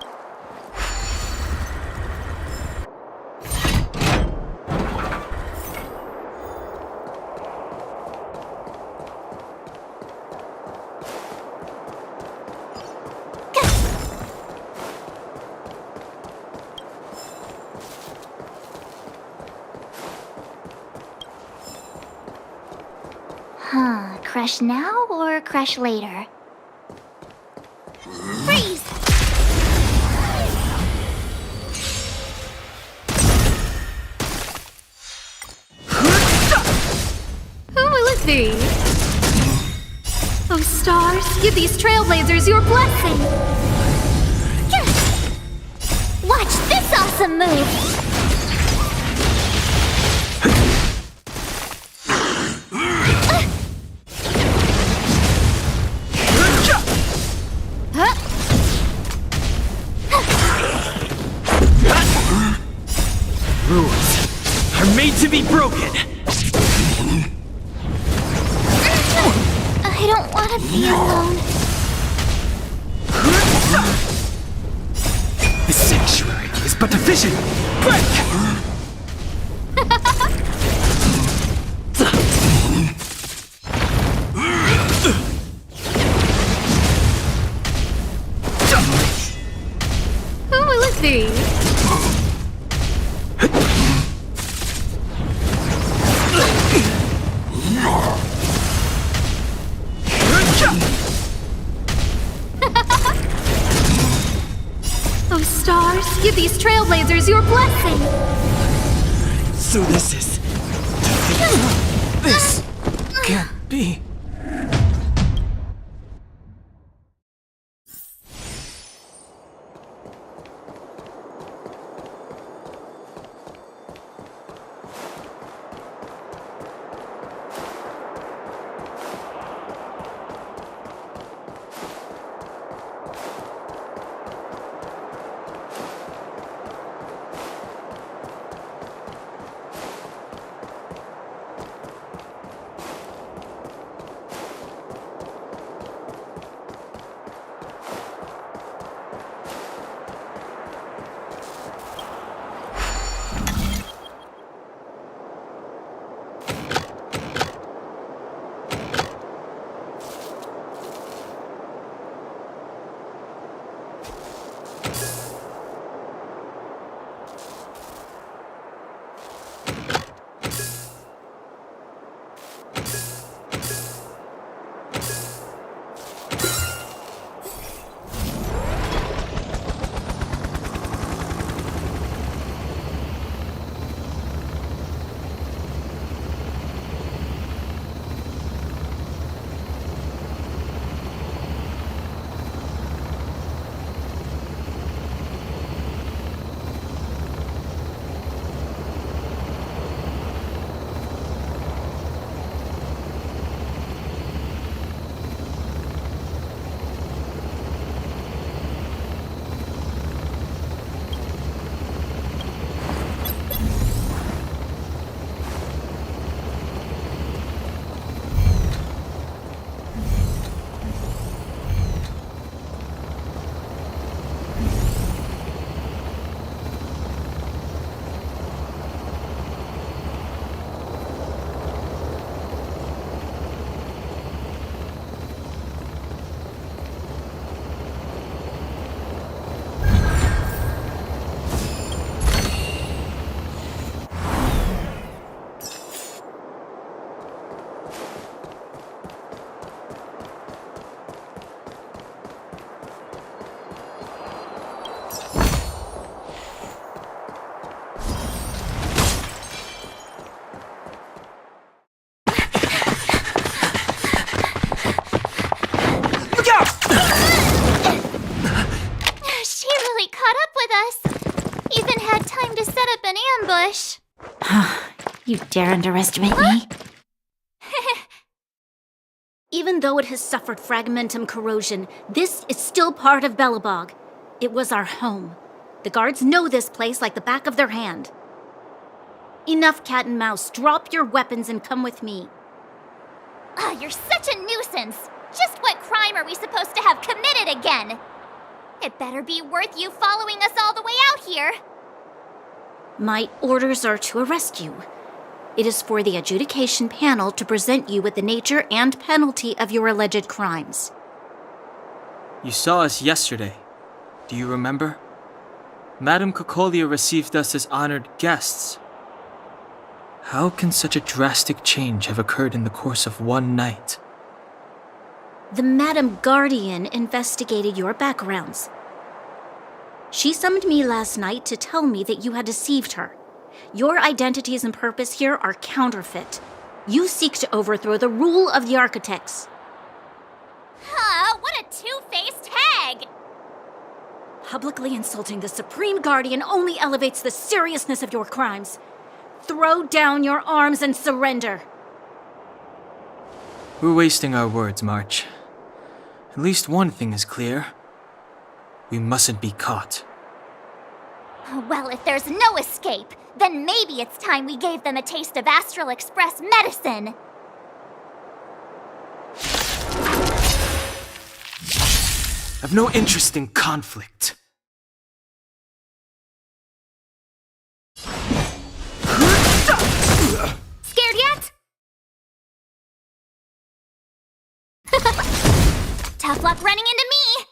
Crush now or crush later? Freeze! Who will it be? Oh, stars, give these trailblazers your blessing! Watch this awesome move! Rules are made to be broken! I don't want to be alone. This sanctuary is but a vision! Break! Who will it be? Oh, stars, give these trailblazers your blessing! So this is... This can't be... She really caught up with us. Even had time to set up an ambush. You dare underestimate me? Even though it has suffered fragmentum corrosion, this is still part of Belobog. It was our home. The guards know this place like the back of their hand. Enough cat and mouse. Drop your weapons and come with me. You're such a nuisance. Just what crime are we supposed to have committed again? It better be worth you following us all the way out here. My orders are to arrest you. It is for the adjudication panel to present you with the nature and penalty of your alleged crimes. You saw us yesterday. Do you remember? Madame Cocolia received us as honored guests. How can such a drastic change have occurred in the course of one night? The Madam Guardian investigated your backgrounds. She summoned me last night to tell me that you had deceived her. Your identities and purpose here are counterfeit. You seek to overthrow the rule of the architects. What a two-faced hag! Publicly insulting the Supreme Guardian only elevates the seriousness of your crimes. Throw down your arms and surrender. We're wasting our words, March. At least one thing is clear. We mustn't be caught. Well, if there's no escape, then maybe it's time we gave them a taste of Astral Express medicine. I've no interest in conflict. Scared yet? Tough luck running into me!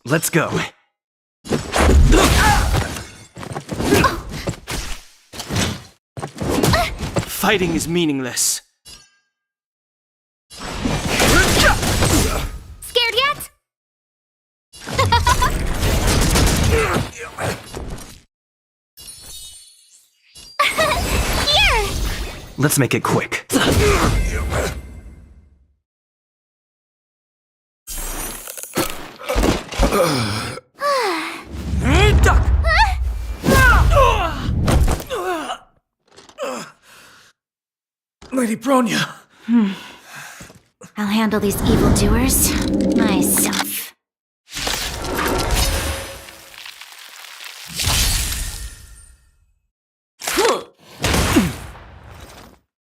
Let's go. Fighting is meaningless. Scared yet? Here! Let's make it quick. Lady Bronya. I'll handle these evildoers myself.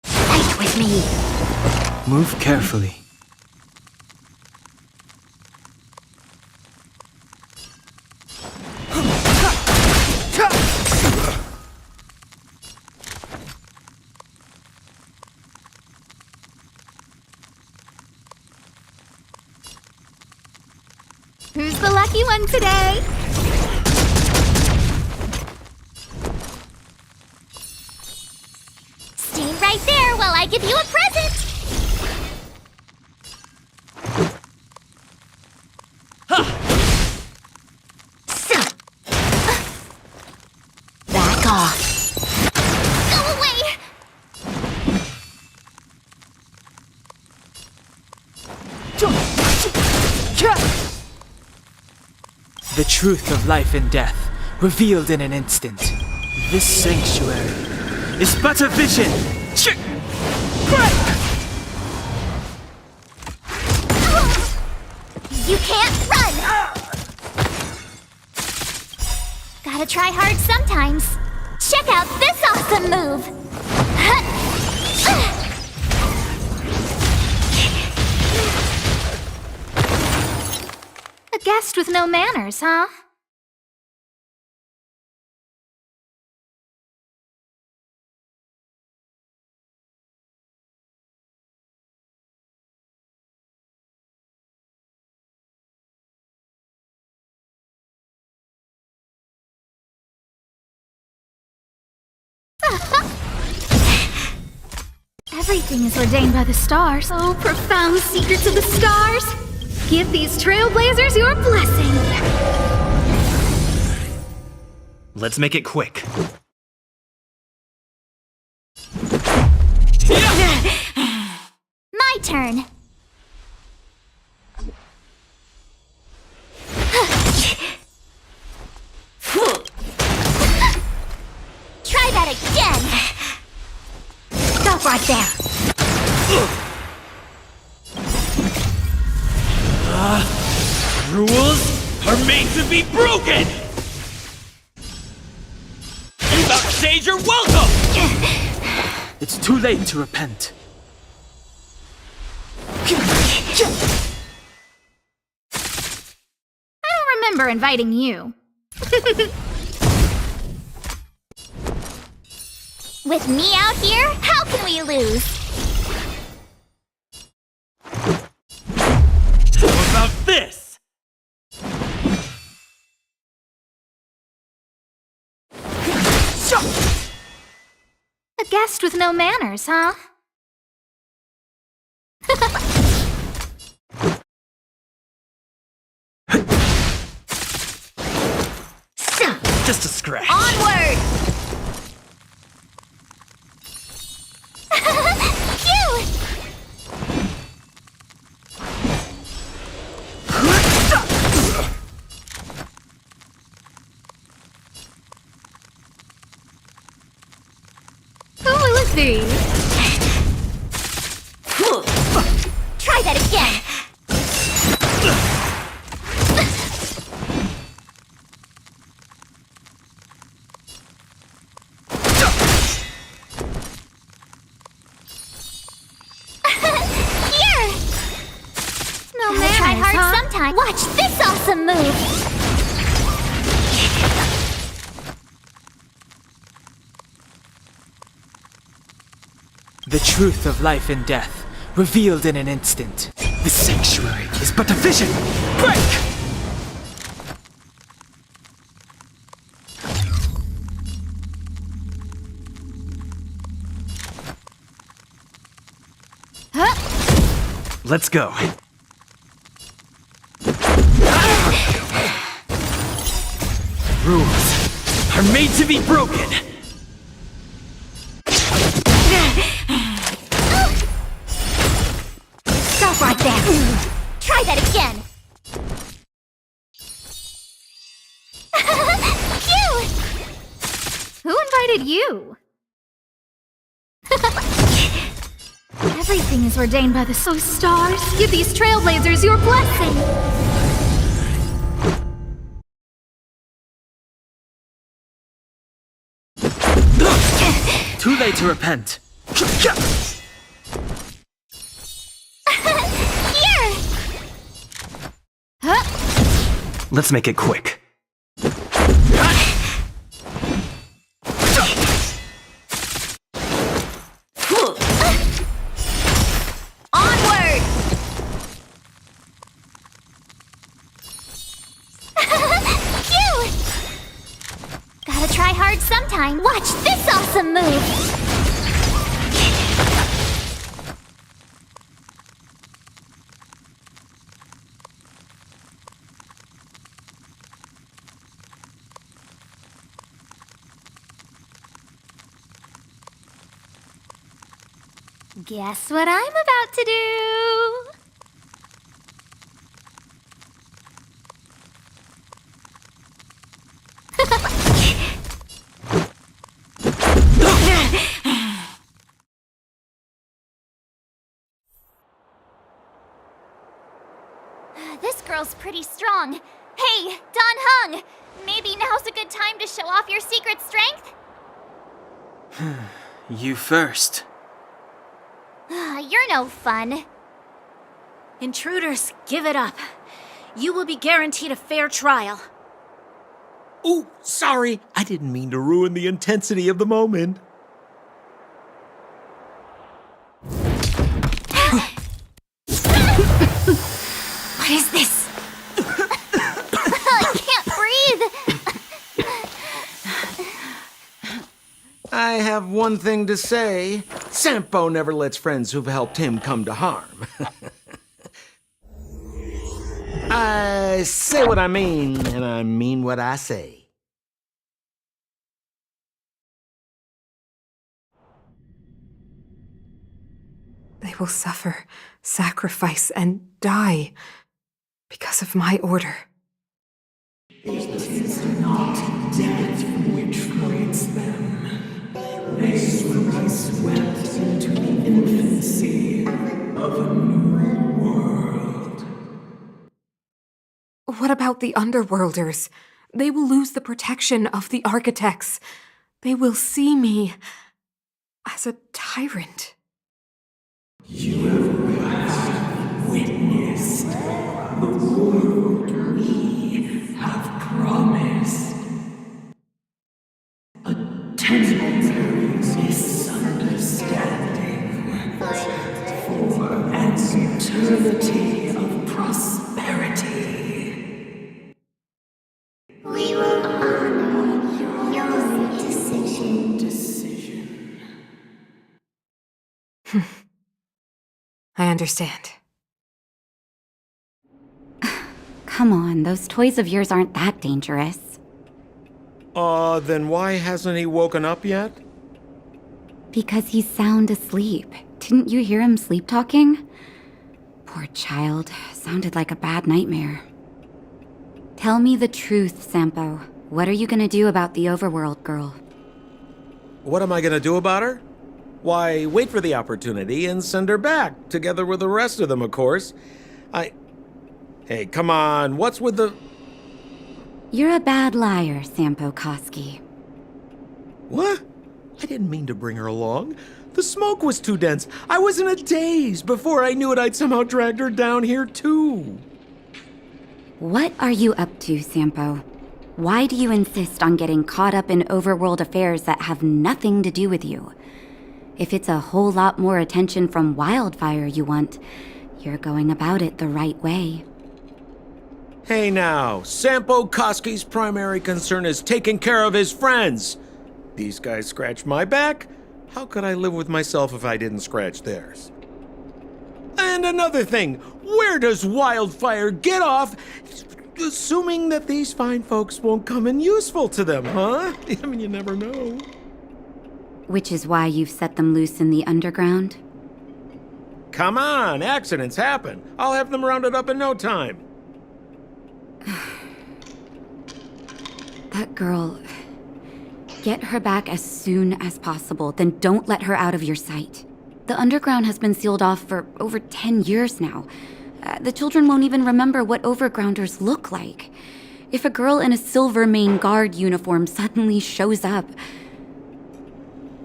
Fight with me. Move carefully. Who's the lucky one today? Stay right there while I give you a present! Back off. Go away! The truth of life and death, revealed in an instant. This sanctuary is but a vision! You can't run! Gotta try hard sometimes. Check out this awesome move! A guest with no manners, huh? Everything is ordained by the stars. Oh, profound secrets of the stars! Give these trailblazers your blessing! Let's make it quick. My turn! Try that again! Stop right there! Rules are made to be broken! You vouchsafe your welcome! It's too late to repent. I don't remember inviting you. With me out here, how can we lose? How about this? A guest with no manners, huh? Just a scratch. Onward! Phew! Who is these? Try that again! Here! No manners, try hard sometime. Watch this awesome move! The truth of life and death, revealed in an instant. The sanctuary is but a vision. Break! Let's go. Rules are made to be broken. Stop right there! Try that again! Phew! Who invited you? Everything is ordained by the stars. Give these trailblazers your blessing! Too late to repent. Here! Let's make it quick. Onward! Phew! Gotta try hard sometime. Watch this awesome move! Guess what I'm about to do? This girl's pretty strong. Hey, Don Hung! Maybe now's a good time to show off your secret strength? You first. You're no fun. Intruders, give it up. You will be guaranteed a fair trial. Oh, sorry. I didn't mean to ruin the intensity of the moment. What is this? I can't breathe. I have one thing to say. Sampo never lets friends who've helped him come to harm. I say what I mean, and I mean what I say. They will suffer, sacrifice, and die because of my order. It is not death which frees them. They will be swept into the infancy of a new world. What about the Underworlders? They will lose the protection of the Architects. They will see me as a tyrant. You have witnessed the world we have promised. A temporary misunderstanding for an eternity of prosperity. We will honor your decision. I understand. Come on, those toys of yours aren't that dangerous. Then why hasn't he woken up yet? Because he's sound asleep. Didn't you hear him sleep talking? Poor child. Sounded like a bad nightmare. Tell me the truth, Sampo. What are you gonna do about the Overworld girl? What am I gonna do about her? Why, wait for the opportunity and send her back, together with the rest of them, of course. Hey, come on, what's with the... You're a bad liar, Sampo Koski. What? I didn't mean to bring her along. The smoke was too dense. I was in a daze. Before I knew it, I'd somehow dragged her down here, too. What are you up to, Sampo? Why do you insist on getting caught up in overworld affairs that have nothing to do with you? If it's a whole lot more attention from Wildfire you want, you're going about it the right way. Hey now, Sampo Koski's primary concern is taking care of his friends. These guys scratch my back. How could I live with myself if I didn't scratch theirs? And another thing, where does Wildfire get off assuming that these fine folks won't come in useful to them, huh? I mean, you never know. Which is why you've set them loose in the underground? Come on, accidents happen. I'll have them rounded up in no time. That girl... Get her back as soon as possible, then don't let her out of your sight. The underground has been sealed off for over 10 years now. The children won't even remember what overgrounders look like. If a girl in a Silvermane Guard uniform suddenly shows up,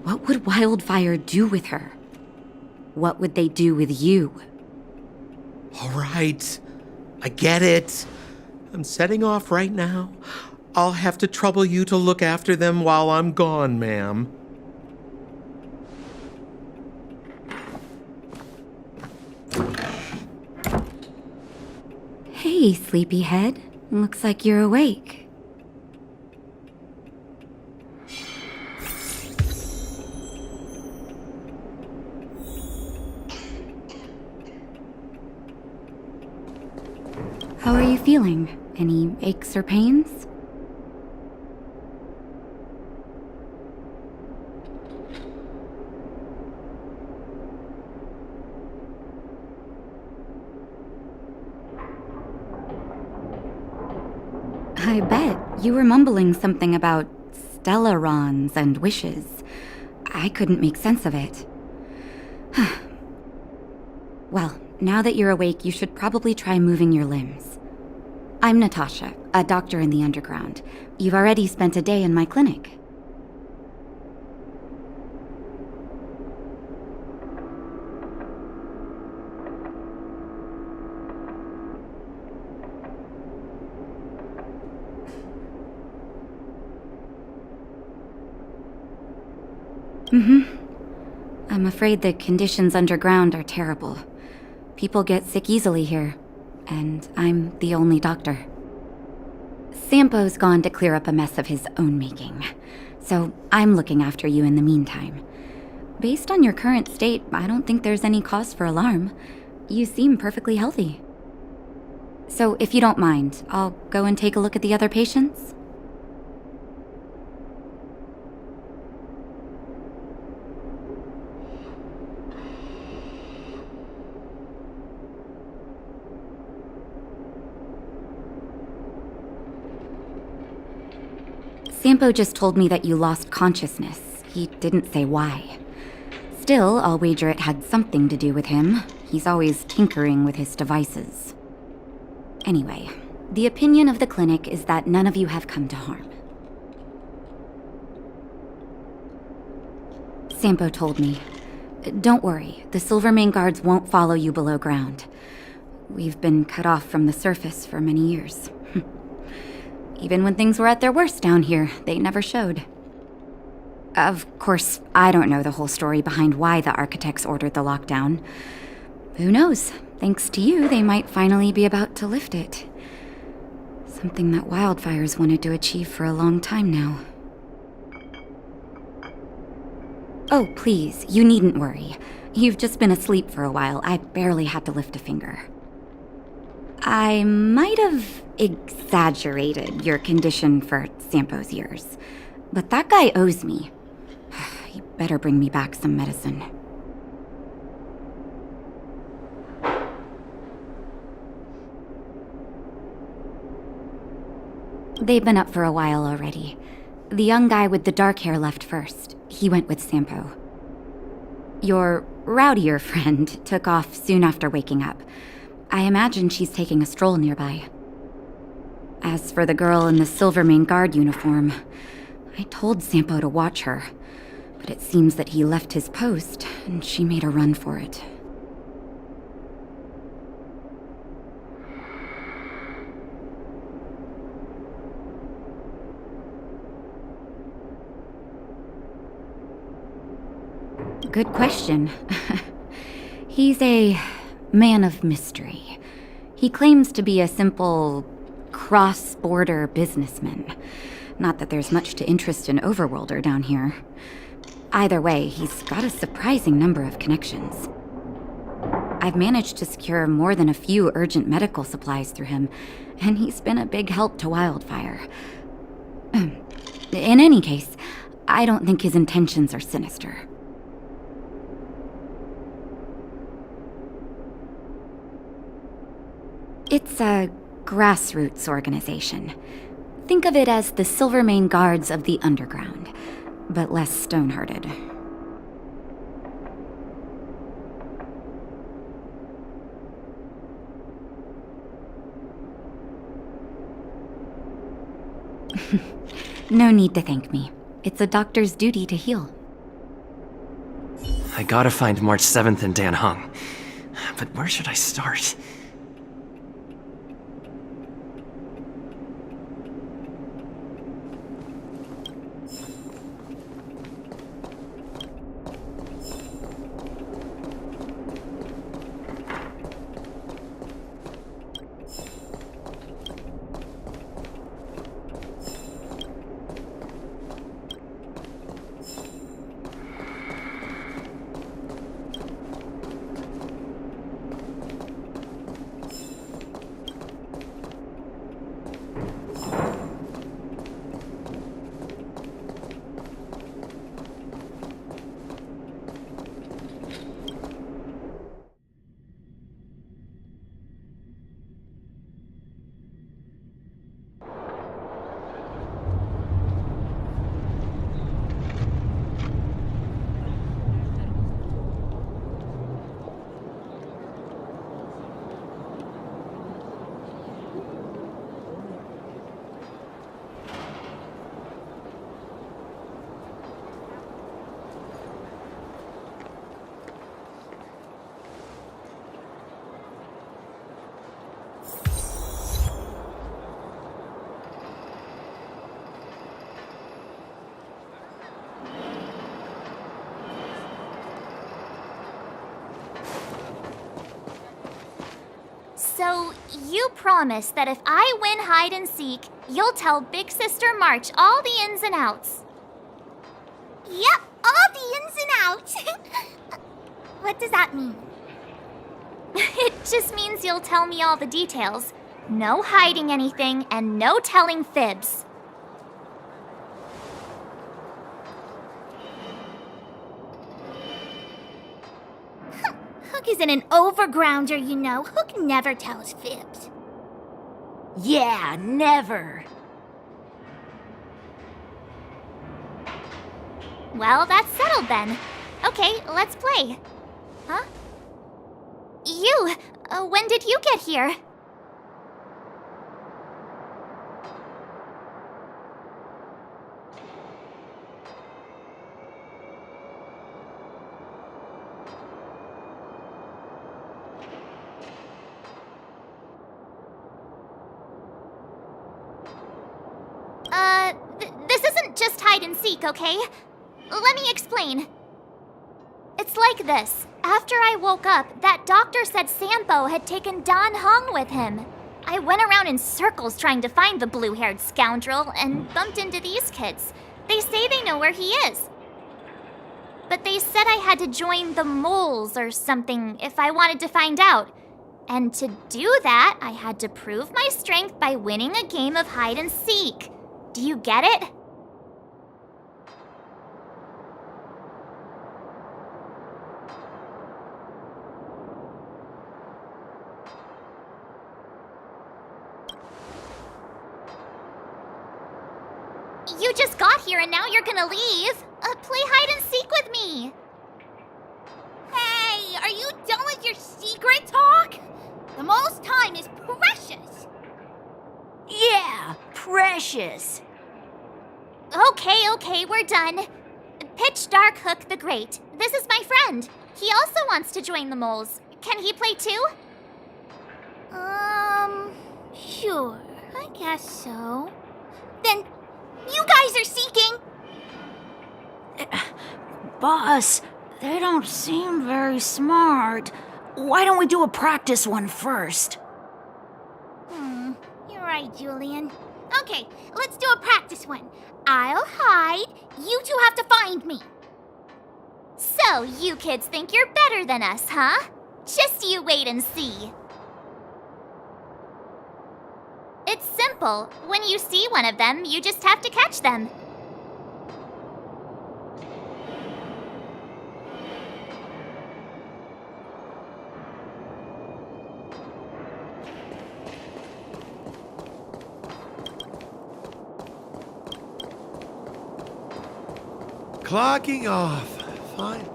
what would Wildfire do with her? What would they do with you? All right, I get it. I'm setting off right now. I'll have to trouble you to look after them while I'm gone, ma'am. Hey, sleepyhead. Looks like you're awake. How are you feeling? Any aches or pains? I bet. You were mumbling something about stellarons and wishes. I couldn't make sense of it. Well, now that you're awake, you should probably try moving your limbs. I'm Natasha, a doctor in the underground. You've already spent a day in my clinic. I'm afraid the conditions underground are terrible. People get sick easily here, and I'm the only doctor. Sampo's gone to clear up a mess of his own making, so I'm looking after you in the meantime. Based on your current state, I don't think there's any cause for alarm. You seem perfectly healthy. So, if you don't mind, I'll go and take a look at the other patients? Sampo just told me that you lost consciousness. He didn't say why. Still, I'll wager it had something to do with him. He's always tinkering with his devices. Anyway, the opinion of the clinic is that none of you have come to harm. Sampo told me. Don't worry, the Silvermane guards won't follow you below ground. We've been cut off from the surface for many years. Even when things were at their worst down here, they never showed. Of course, I don't know the whole story behind why the architects ordered the lockdown. Who knows? Thanks to you, they might finally be about to lift it. Something that wildfires wanted to achieve for a long time now. Oh, please, you needn't worry. You've just been asleep for a while. I barely had to lift a finger. I might have exaggerated your condition for Sampo's years, but that guy owes me. He better bring me back some medicine. They've been up for a while already. The young guy with the dark hair left first. He went with Sampo. Your rowdier friend took off soon after waking up. I imagine she's taking a stroll nearby. As for the girl in the Silvermane guard uniform, I told Sampo to watch her, but it seems that he left his post and she made a run for it. Good question. He's a man of mystery. He claims to be a simple cross-border businessman. Not that there's much to interest an overworlder down here. Either way, he's got a surprising number of connections. I've managed to secure more than a few urgent medical supplies through him, and he's been a big help to Wildfire. In any case, I don't think his intentions are sinister. It's a grassroots organization. Think of it as the Silvermane Guards of the Underground, but less stone-hearted. No need to thank me. It's a doctor's duty to heal. I gotta find March 7th in Dan Hung. But where should I start? So, you promise that if I win hide and seek, you'll tell Big Sister March all the ins and outs. Yep, all the ins and Ouch! What does that mean? It just means you'll tell me all the details. No hiding anything and no telling fibs. Hook isn't an overgrounder, you know. Hook never tells fibs. Yeah, never. Well, that's settled then. Okay, let's play. Huh? You! When did you get here? This isn't just hide and seek, okay? Let me explain. It's like this. After I woke up, that doctor said Sampo had taken Dan Hong with him. I went around in circles trying to find the blue-haired scoundrel and bumped into these kids. They say they know where he is. But they said I had to join the moles or something if I wanted to find out. And to do that, I had to prove my strength by winning a game of hide and seek. Do you get it? You just got here and now you're gonna leave. Play hide and seek with me. Hey, are you done with your secret talk? The most time is precious. Yeah, precious. Okay, we're done. Pitch Dark Hook the Great. This is my friend. He also wants to join the moles. Can he play too? Sure. I guess so. Then, you guys are seeking! Boss, they don't seem very smart. Why don't we do a practice one first? You're right, Julian. Okay, let's do a practice one. I'll hide. You two have to find me. So, you kids think you're better than us, huh? Just you wait and see. It's simple. When you see one of them, you just have to catch them. Clocking off. Fine.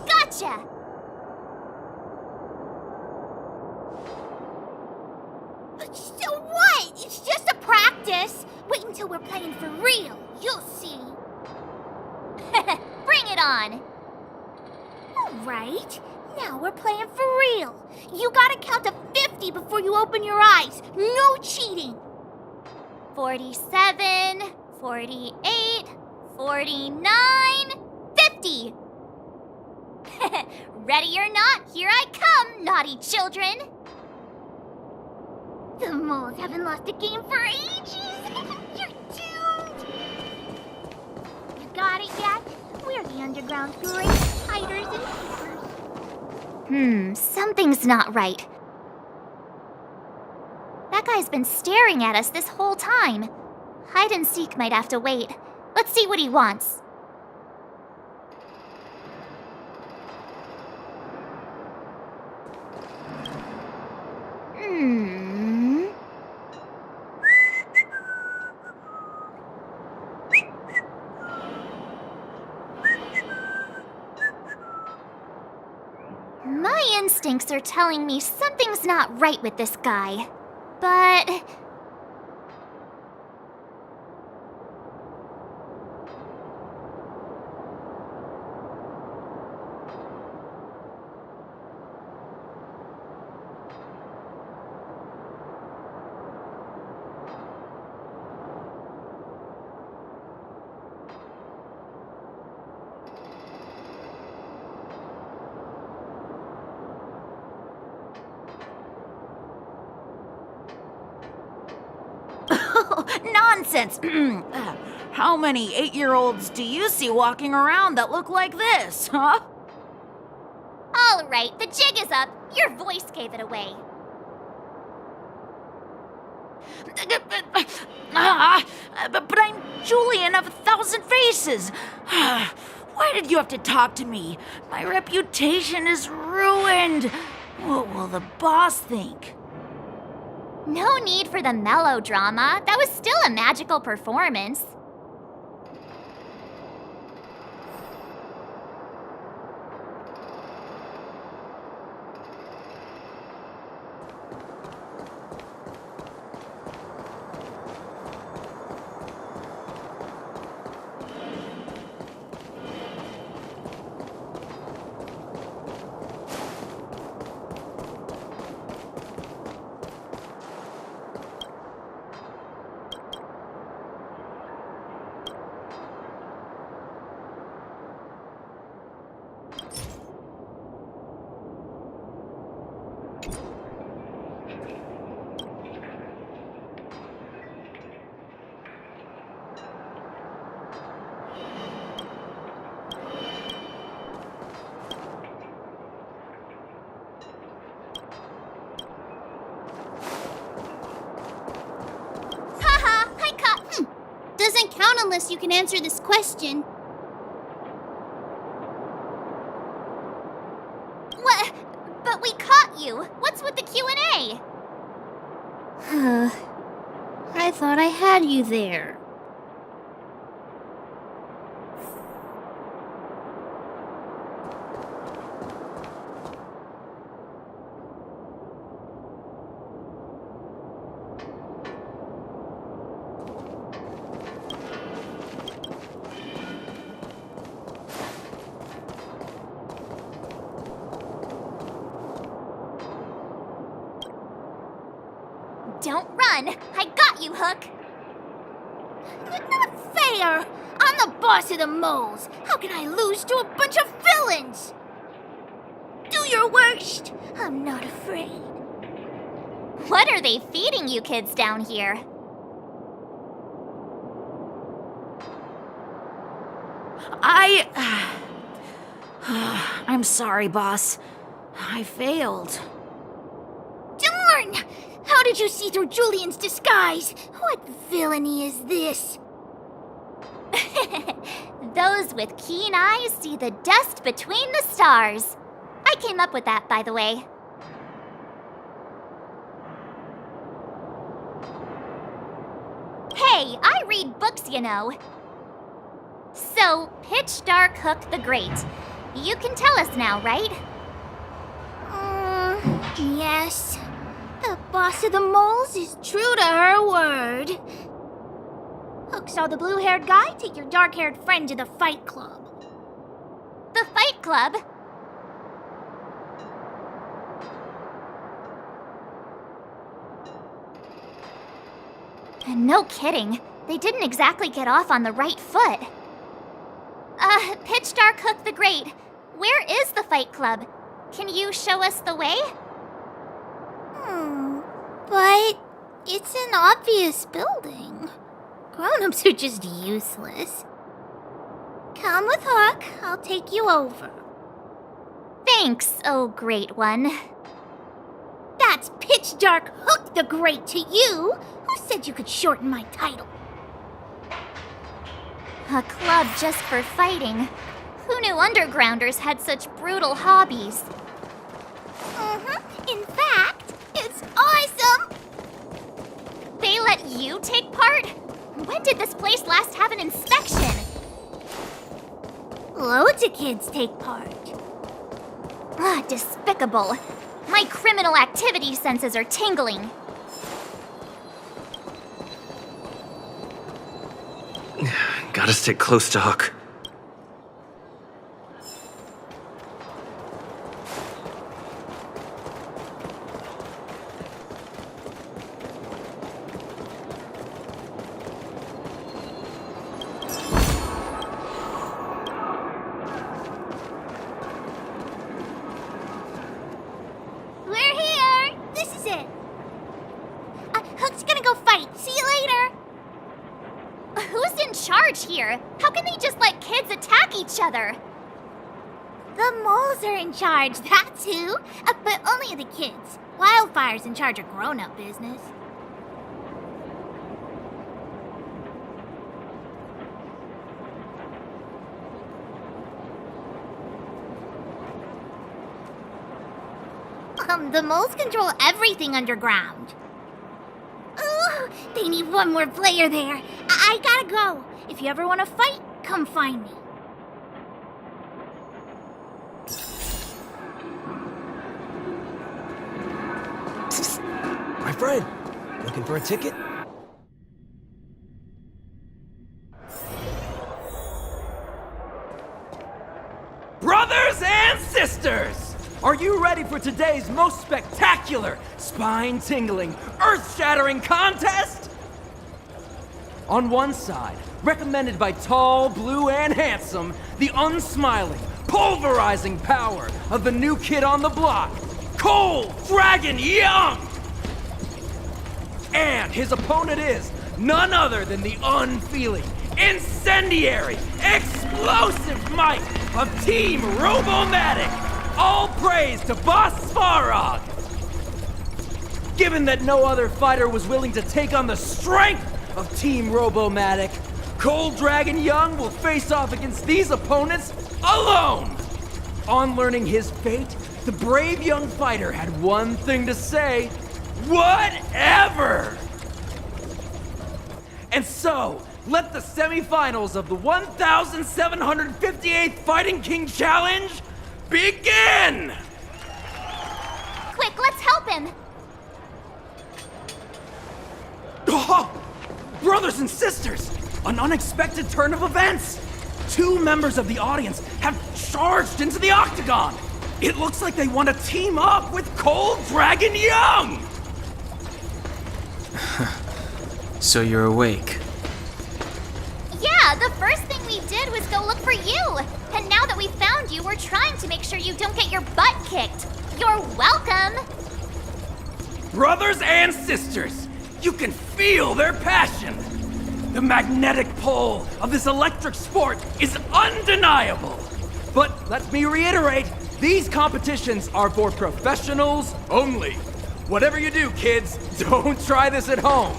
Gotcha! So what? It's just a practice. Wait until we're playing for real. You'll see. Bring it on! All right. Now we're playing for real. You gotta count to 50 before you open your eyes. No cheating. 47, 48, 49, 50! Ready or not, here I come, naughty children! The moles haven't lost a game for ages. You're doomed. You got it yet? We're the underground's greatest hiders and seekers. Something's not right. That guy's been staring at us this whole time. Hide and seek might have to wait. Let's see what he wants. My instincts are telling me something's not right with this guy. But... Nonsense! How many 8-year-olds do you see walking around that look like this, huh? All right, the jig is up. Your voice gave it away. But I'm Julian of 1,000 Faces. Why did you have to talk to me? My reputation is ruined. What will the boss think? No need for the melodrama. That was still a magical performance. Doesn't count unless you can answer this question. What? But we caught you. What's with the Q&A? I thought I had you there. Don't run! I got you, Hook! Not fair! I'm the boss of the moles! How can I lose to a bunch of villains? Do your worst! I'm not afraid. What are they feeding you kids down here? I'm sorry, boss. I failed. Darn! How did you see through Julian's disguise? What villainy is this? Those with keen eyes see the dust between the stars. I came up with that, by the way. Hey, I read books, you know. So, Pitch Dark Hook the Great. You can tell us now, right? Yes. The boss of the moles is true to her word. Hook saw the blue-haired guy take your dark-haired friend to the fight club. The fight club? No kidding. They didn't exactly get off on the right foot. Pitch Dark Hook the Great, where is the fight club? Can you show us the way? But it's an obvious building. Grown-ups are just useless. Come with Hook, I'll take you over. Thanks, oh great one. That's Pitch Dark Hook the Great to you. Who said you could shorten my title? A club just for fighting. Who knew undergrounders had such brutal hobbies? In fact, it's awesome! They let you take part? When did this place last have an inspection? Loads of kids take part. Despicable. My criminal activity senses are tingling. Gotta stay close to Hook. We're here! This is it. Hook's gonna go fight. See you later. each other. The moles are in charge, that's who. But only the kids. Wildfire's in charge of grown-up business. The moles control everything underground. Ooh, they need one more player there. I gotta go. If you ever want to fight, come find me. My friend, looking for a ticket? Brothers and sisters! Are you ready for today's most spectacular, spine-tingling, earth-shattering contest? On one side, recommended by tall, blue, and handsome, the unsmiling, pulverizing power of the new kid on the block, Cold Dragon Young! And his opponent is none other than the unfeeling, incendiary, explosive might of Team Robomatic! All praise to Boss Svarog! Given that no other fighter was willing to take on the strength of Team Robomatic, Cold Dragon Young will face off against these opponents alone! On learning his fate, the brave young fighter had one thing to say: whatever! And so, let the semifinals of the 1758th Fighting King Challenge begin! Quick, let's help him! Oh, brothers and sisters, an unexpected turn of events! 2 members of the audience have charged into the octagon! It looks like they want to team up with Cold Dragon Young! So you're awake. Yeah, the first thing we did was go look for you. And now that we found you, we're trying to make sure you don't get your butt kicked. You're welcome. Brothers and sisters, you can feel their passion. The magnetic pull of this electric sport is undeniable. But let me reiterate, these competitions are for professionals only. Whatever you do, kids, don't try this at home.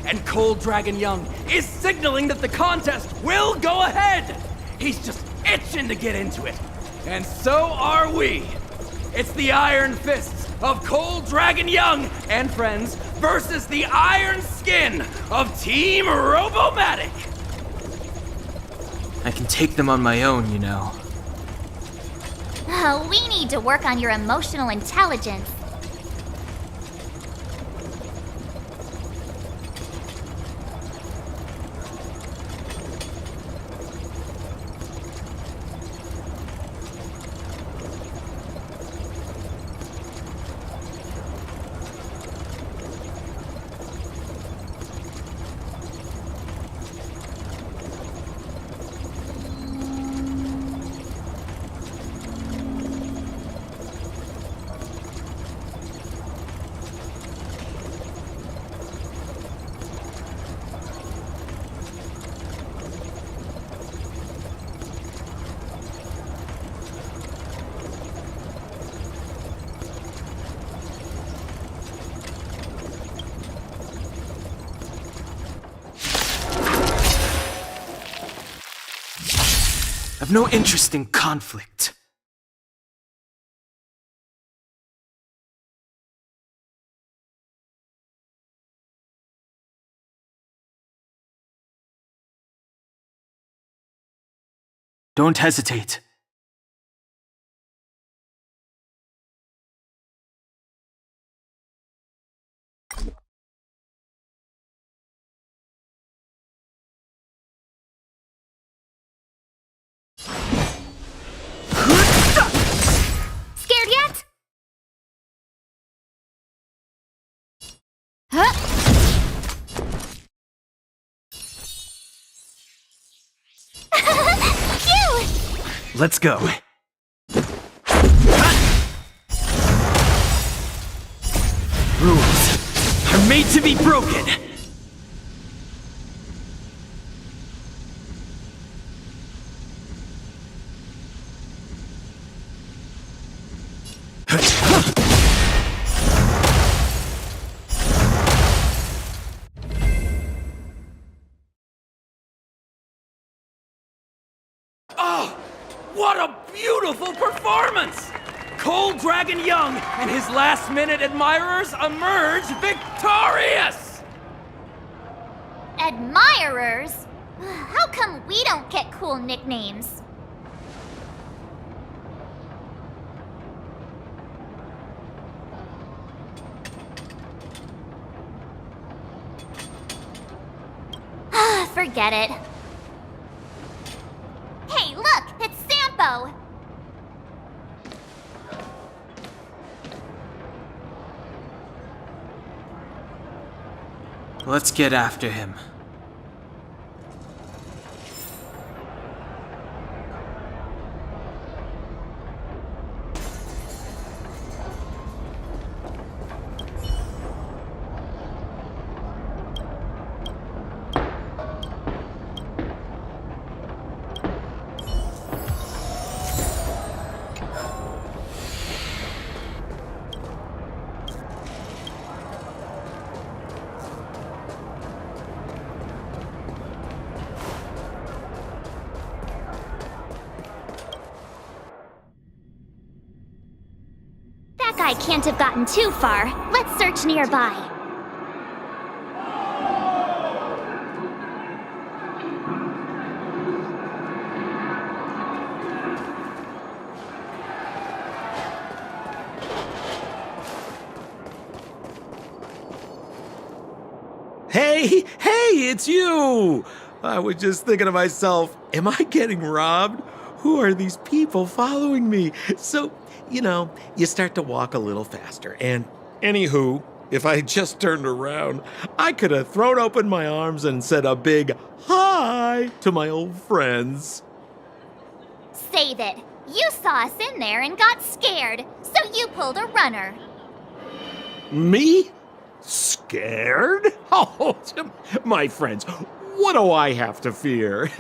And Cold Dragon Young is signaling that the contest will go ahead. He's just itching to get into it. And so are we. It's the Iron Fists of Cold Dragon Young and friends versus the Iron Skin of Team Robomatic. I can take them on my own, you know. Oh, we need to work on your emotional intelligence. I've no interest in conflict. Don't hesitate. Scared yet? Huh? Cute! Let's go. Rules are made to be broken. Oh, what a beautiful performance! Cold Dragon Young and his last-minute admirers emerge victorious! Admirers? How come we don't get cool nicknames? Forget it. Hey, look! It's Sampo! Let's get after him. That guy can't have gotten too far. Let's search nearby. Hey, it's you! I was just thinking to myself, am I getting robbed? Who are these people following me? So, you start to walk a little faster. And anywho, if I had just turned around, I could have thrown open my arms and said a big hi to my old friends. Save it. You saw us in there and got scared, so you pulled a runner. Me? Scared? Oh, my friends, what do I have to fear?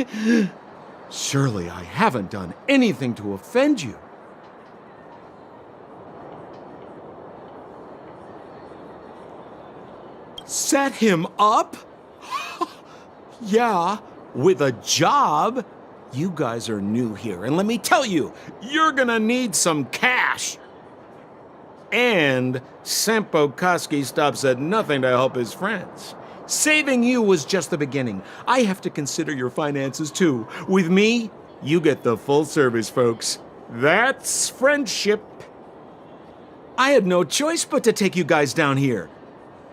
Surely I haven't done anything to offend you. Set him up? Yeah, with a job? You guys are new here, and let me tell you, you're gonna need some cash. And Sampo Koski stops at nothing to help his friends. Saving you was just the beginning. I have to consider your finances too. With me, you get the full service, folks. That's friendship. I had no choice but to take you guys down here.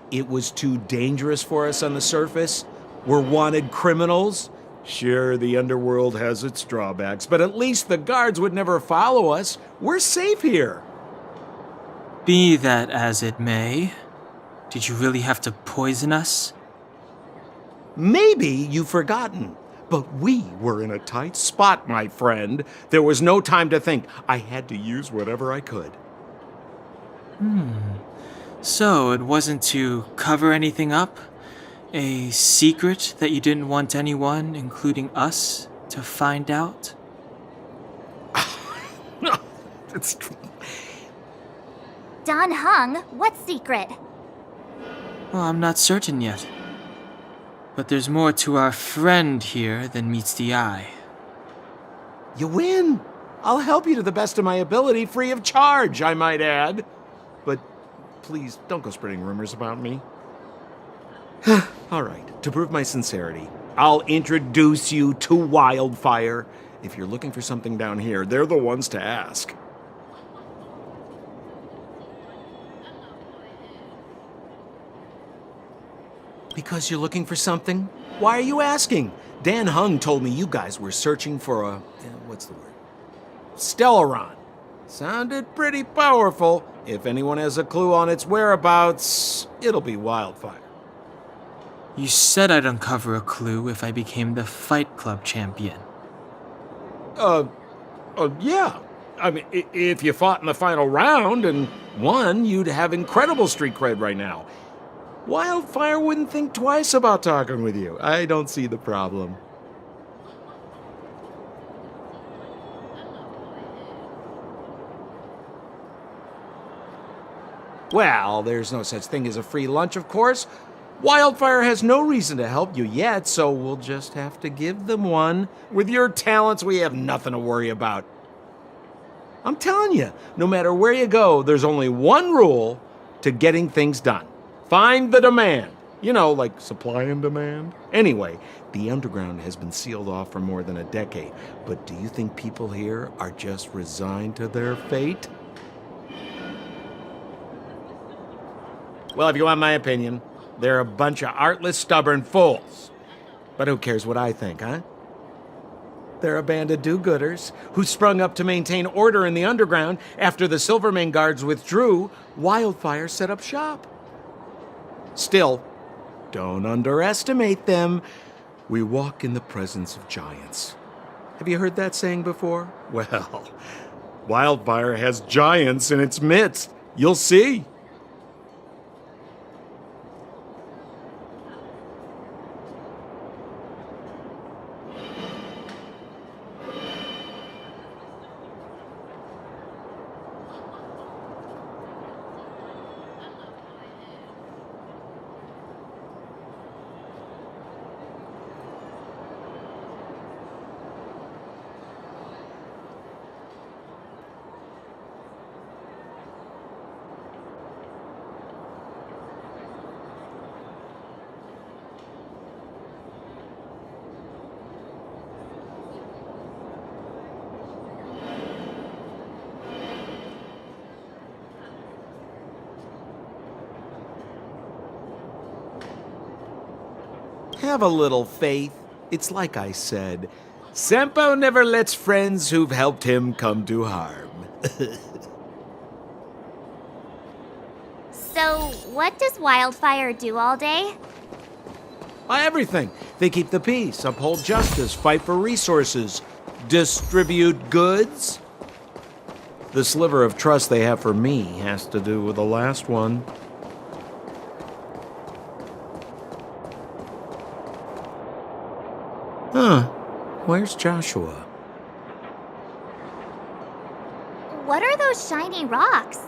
It was too dangerous for us on the surface. We're wanted criminals. Sure, the underworld has its drawbacks, but at least the guards would never follow us. We're safe here. Be that as it may, did you really have to poison us? Maybe you've forgotten, but we were in a tight spot, my friend. There was no time to think. I had to use whatever I could. So it wasn't to cover anything up? A secret that you didn't want anyone, including us, to find out? It's... Don Hung, what secret? Well, I'm not certain yet. But there's more to our friend here than meets the eye. You win. I'll help you to the best of my ability, free of charge, I might add. But please, don't go spreading rumors about me. All right, to prove my sincerity, I'll introduce you to Wildfire. If you're looking for something down here, they're the ones to ask. Because you're looking for something? Why are you asking? Dan Hung told me you guys were searching for a... what's the word? Stellaron. Sounded pretty powerful. If anyone has a clue on its whereabouts, it'll be Wildfire. You said I'd uncover a clue if I became the Fight Club champion. Yeah. I mean, if you fought in the final round and won, you'd have incredible street cred right now. Wildfire wouldn't think twice about talking with you. I don't see the problem. Well, there's no such thing as a free lunch, of course. Wildfire has no reason to help you yet, so we'll just have to give them one. With your talents, we have nothing to worry about. I'm telling you, no matter where you go, there's only one rule to getting things done. Find the demand. You know, like supply and demand. Anyway, the underground has been sealed off for more than a decade. But do you think people here are just resigned to their fate? Well, if you want my opinion, they're a bunch of artless, stubborn fools. But who cares what I think, huh? They're a band of do-gooders who sprung up to maintain order in the underground after the Silvermane guards withdrew. Wildfire set up shop. Still, don't underestimate them. We walk in the presence of giants. Have you heard that saying before? Well, Wildfire has giants in its midst. You'll see. Have a little faith. It's like I said, Sempo never lets friends who've helped him come to harm. So, what does Wildfire do all day? Everything. They keep the peace, uphold justice, fight for resources, distribute goods. The sliver of trust they have for me has to do with the last one. Huh. Where's Joshua? What are those shiny rocks?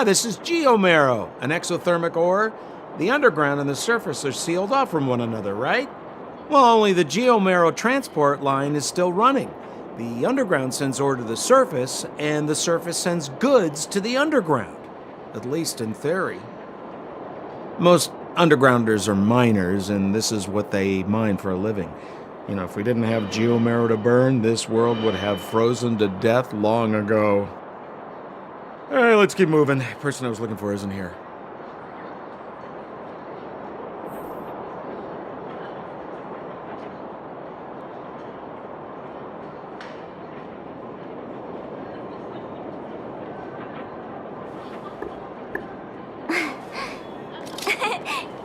This is geomarrow, an exothermic ore. The underground and the surface are sealed off from one another, right? Well, only the geomarrow transport line is still running. The underground sends ore to the surface, and the surface sends goods to the underground. At least in theory. Most undergrounders are miners, and this is what they mine for a living. You know, if we didn't have geomarrow to burn, this world would have frozen to death long ago. All right, let's keep moving. The person I was looking for isn't here.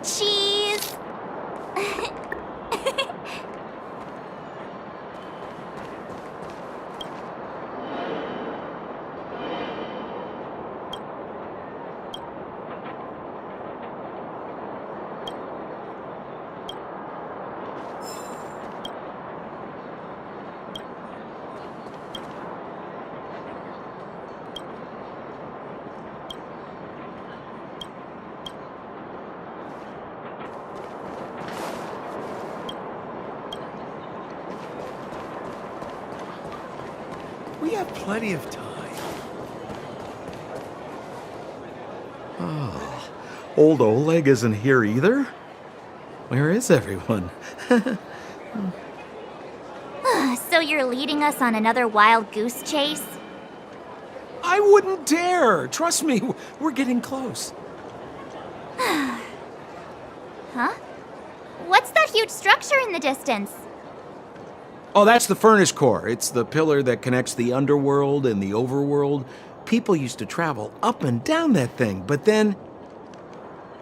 Cheese! We have plenty of time. Oh, old Oleg isn't here either? Where is everyone? So you're leading us on another wild goose chase? I wouldn't dare! Trust me, we're getting close. Huh? What's that huge structure in the distance? Oh, that's the furnace core. It's the pillar that connects the underworld and the overworld. People used to travel up and down that thing, but then...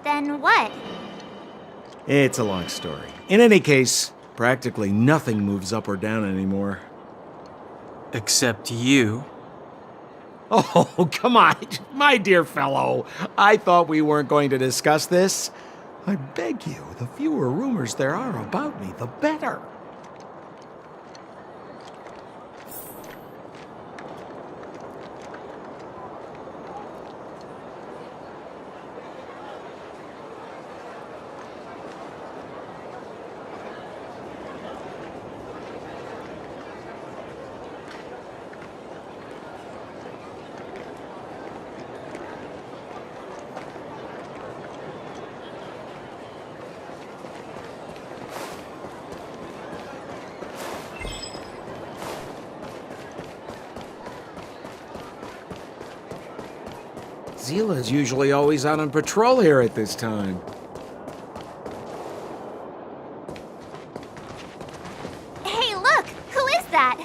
Then what? It's a long story. In any case, practically nothing moves up or down anymore. Except you. Oh, come on, my dear fellow. I thought we weren't going to discuss this. I beg you, the fewer rumors there are about me, the better. Zila's usually always out on patrol here at this time. Hey, look! Who is that?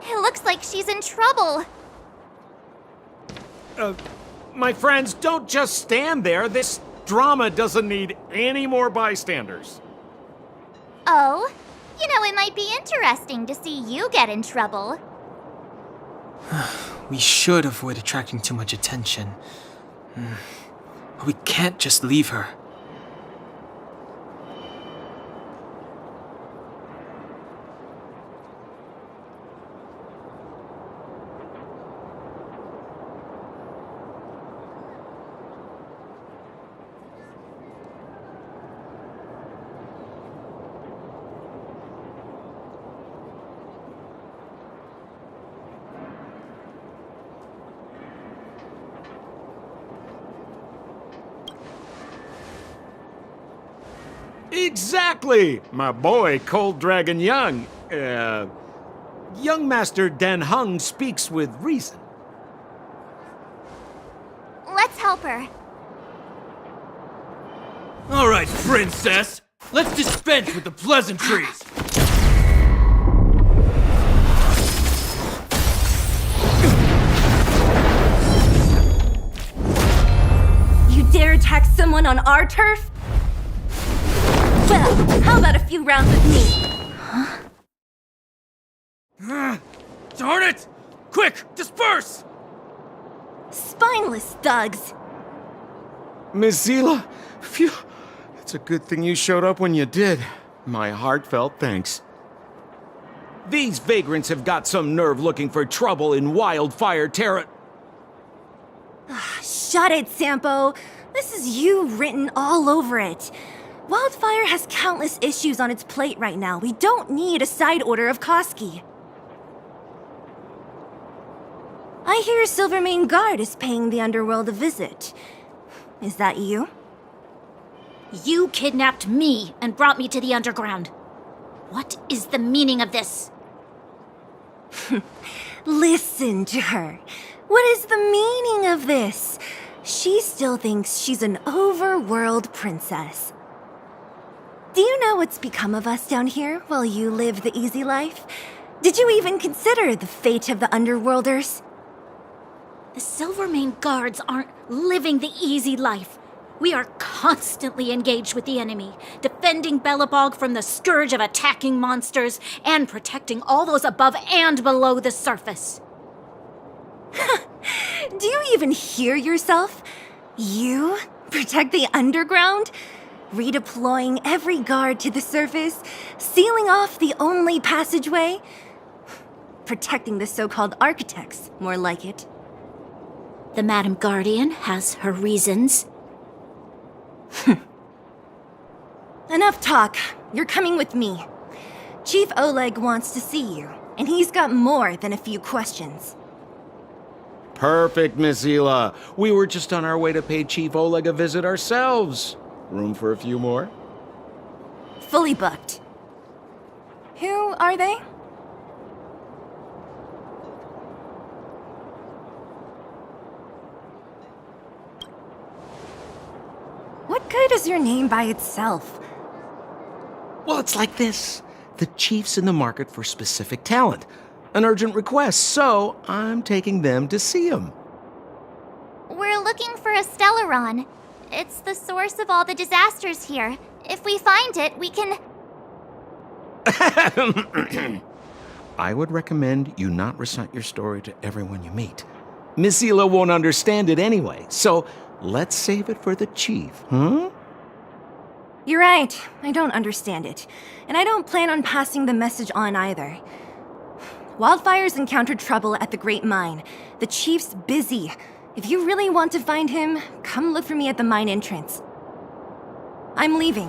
It looks like she's in trouble. My friends, don't just stand there. This drama doesn't need any more bystanders. Oh? You know, it might be interesting to see you get in trouble. We should avoid attracting too much attention. But we can't just leave her. Exactly! My boy, Cold Dragon Young. Young Master Dan Heng speaks with reason. Let's help her. All right, princess. Let's dispense with the pleasantries. You dare attack someone on our turf? Well, how about a few rounds with me? Darn it! Quick, disperse! Spineless thugs. Miss Zila, phew. It's a good thing you showed up when you did. My heartfelt thanks. These vagrants have got some nerve looking for trouble in Wildfire Terra. Shut it, Sampo. This is you written all over it. Wildfire has countless issues on its plate right now. We don't need a side order of Koski. I hear Silvermane Guard is paying the underworld a visit. Is that you? You kidnapped me and brought me to the underground. What is the meaning of this? Listen to her. What is the meaning of this? She still thinks she's an overworld princess. Do you know what's become of us down here while you live the easy life? Did you even consider the fate of the underworlders? The Silvermane Guards aren't living the easy life. We are constantly engaged with the enemy, defending Belobog from the scourge of attacking monsters and protecting all those above and below the surface. Do you even hear yourself? You protect the underground? Redeploying every guard to the surface, sealing off the only passageway? Protecting the so-called architects, more like it. The Madam Guardian has her reasons. Enough talk. You're coming with me. Chief Oleg wants to see you, and he's got more than a few questions. Perfect, Miss Zila. We were just on our way to pay Chief Oleg a visit ourselves. Room for a few more? Fully booked. Who are they? What good is your name by itself? Well, it's like this. The chief's in the market for specific talent. An urgent request, so I'm taking them to see him. We're looking for a Stellaron. It's the source of all the disasters here. If we find it, we can... I would recommend you not recite your story to everyone you meet. Miss Zila won't understand it anyway, so let's save it for the chief, huh? You're right. I don't understand it. And I don't plan on passing the message on either. Wildfire's encountered trouble at the Great Mine. The chief's busy. If you really want to find him, come look for me at the mine entrance. I'm leaving.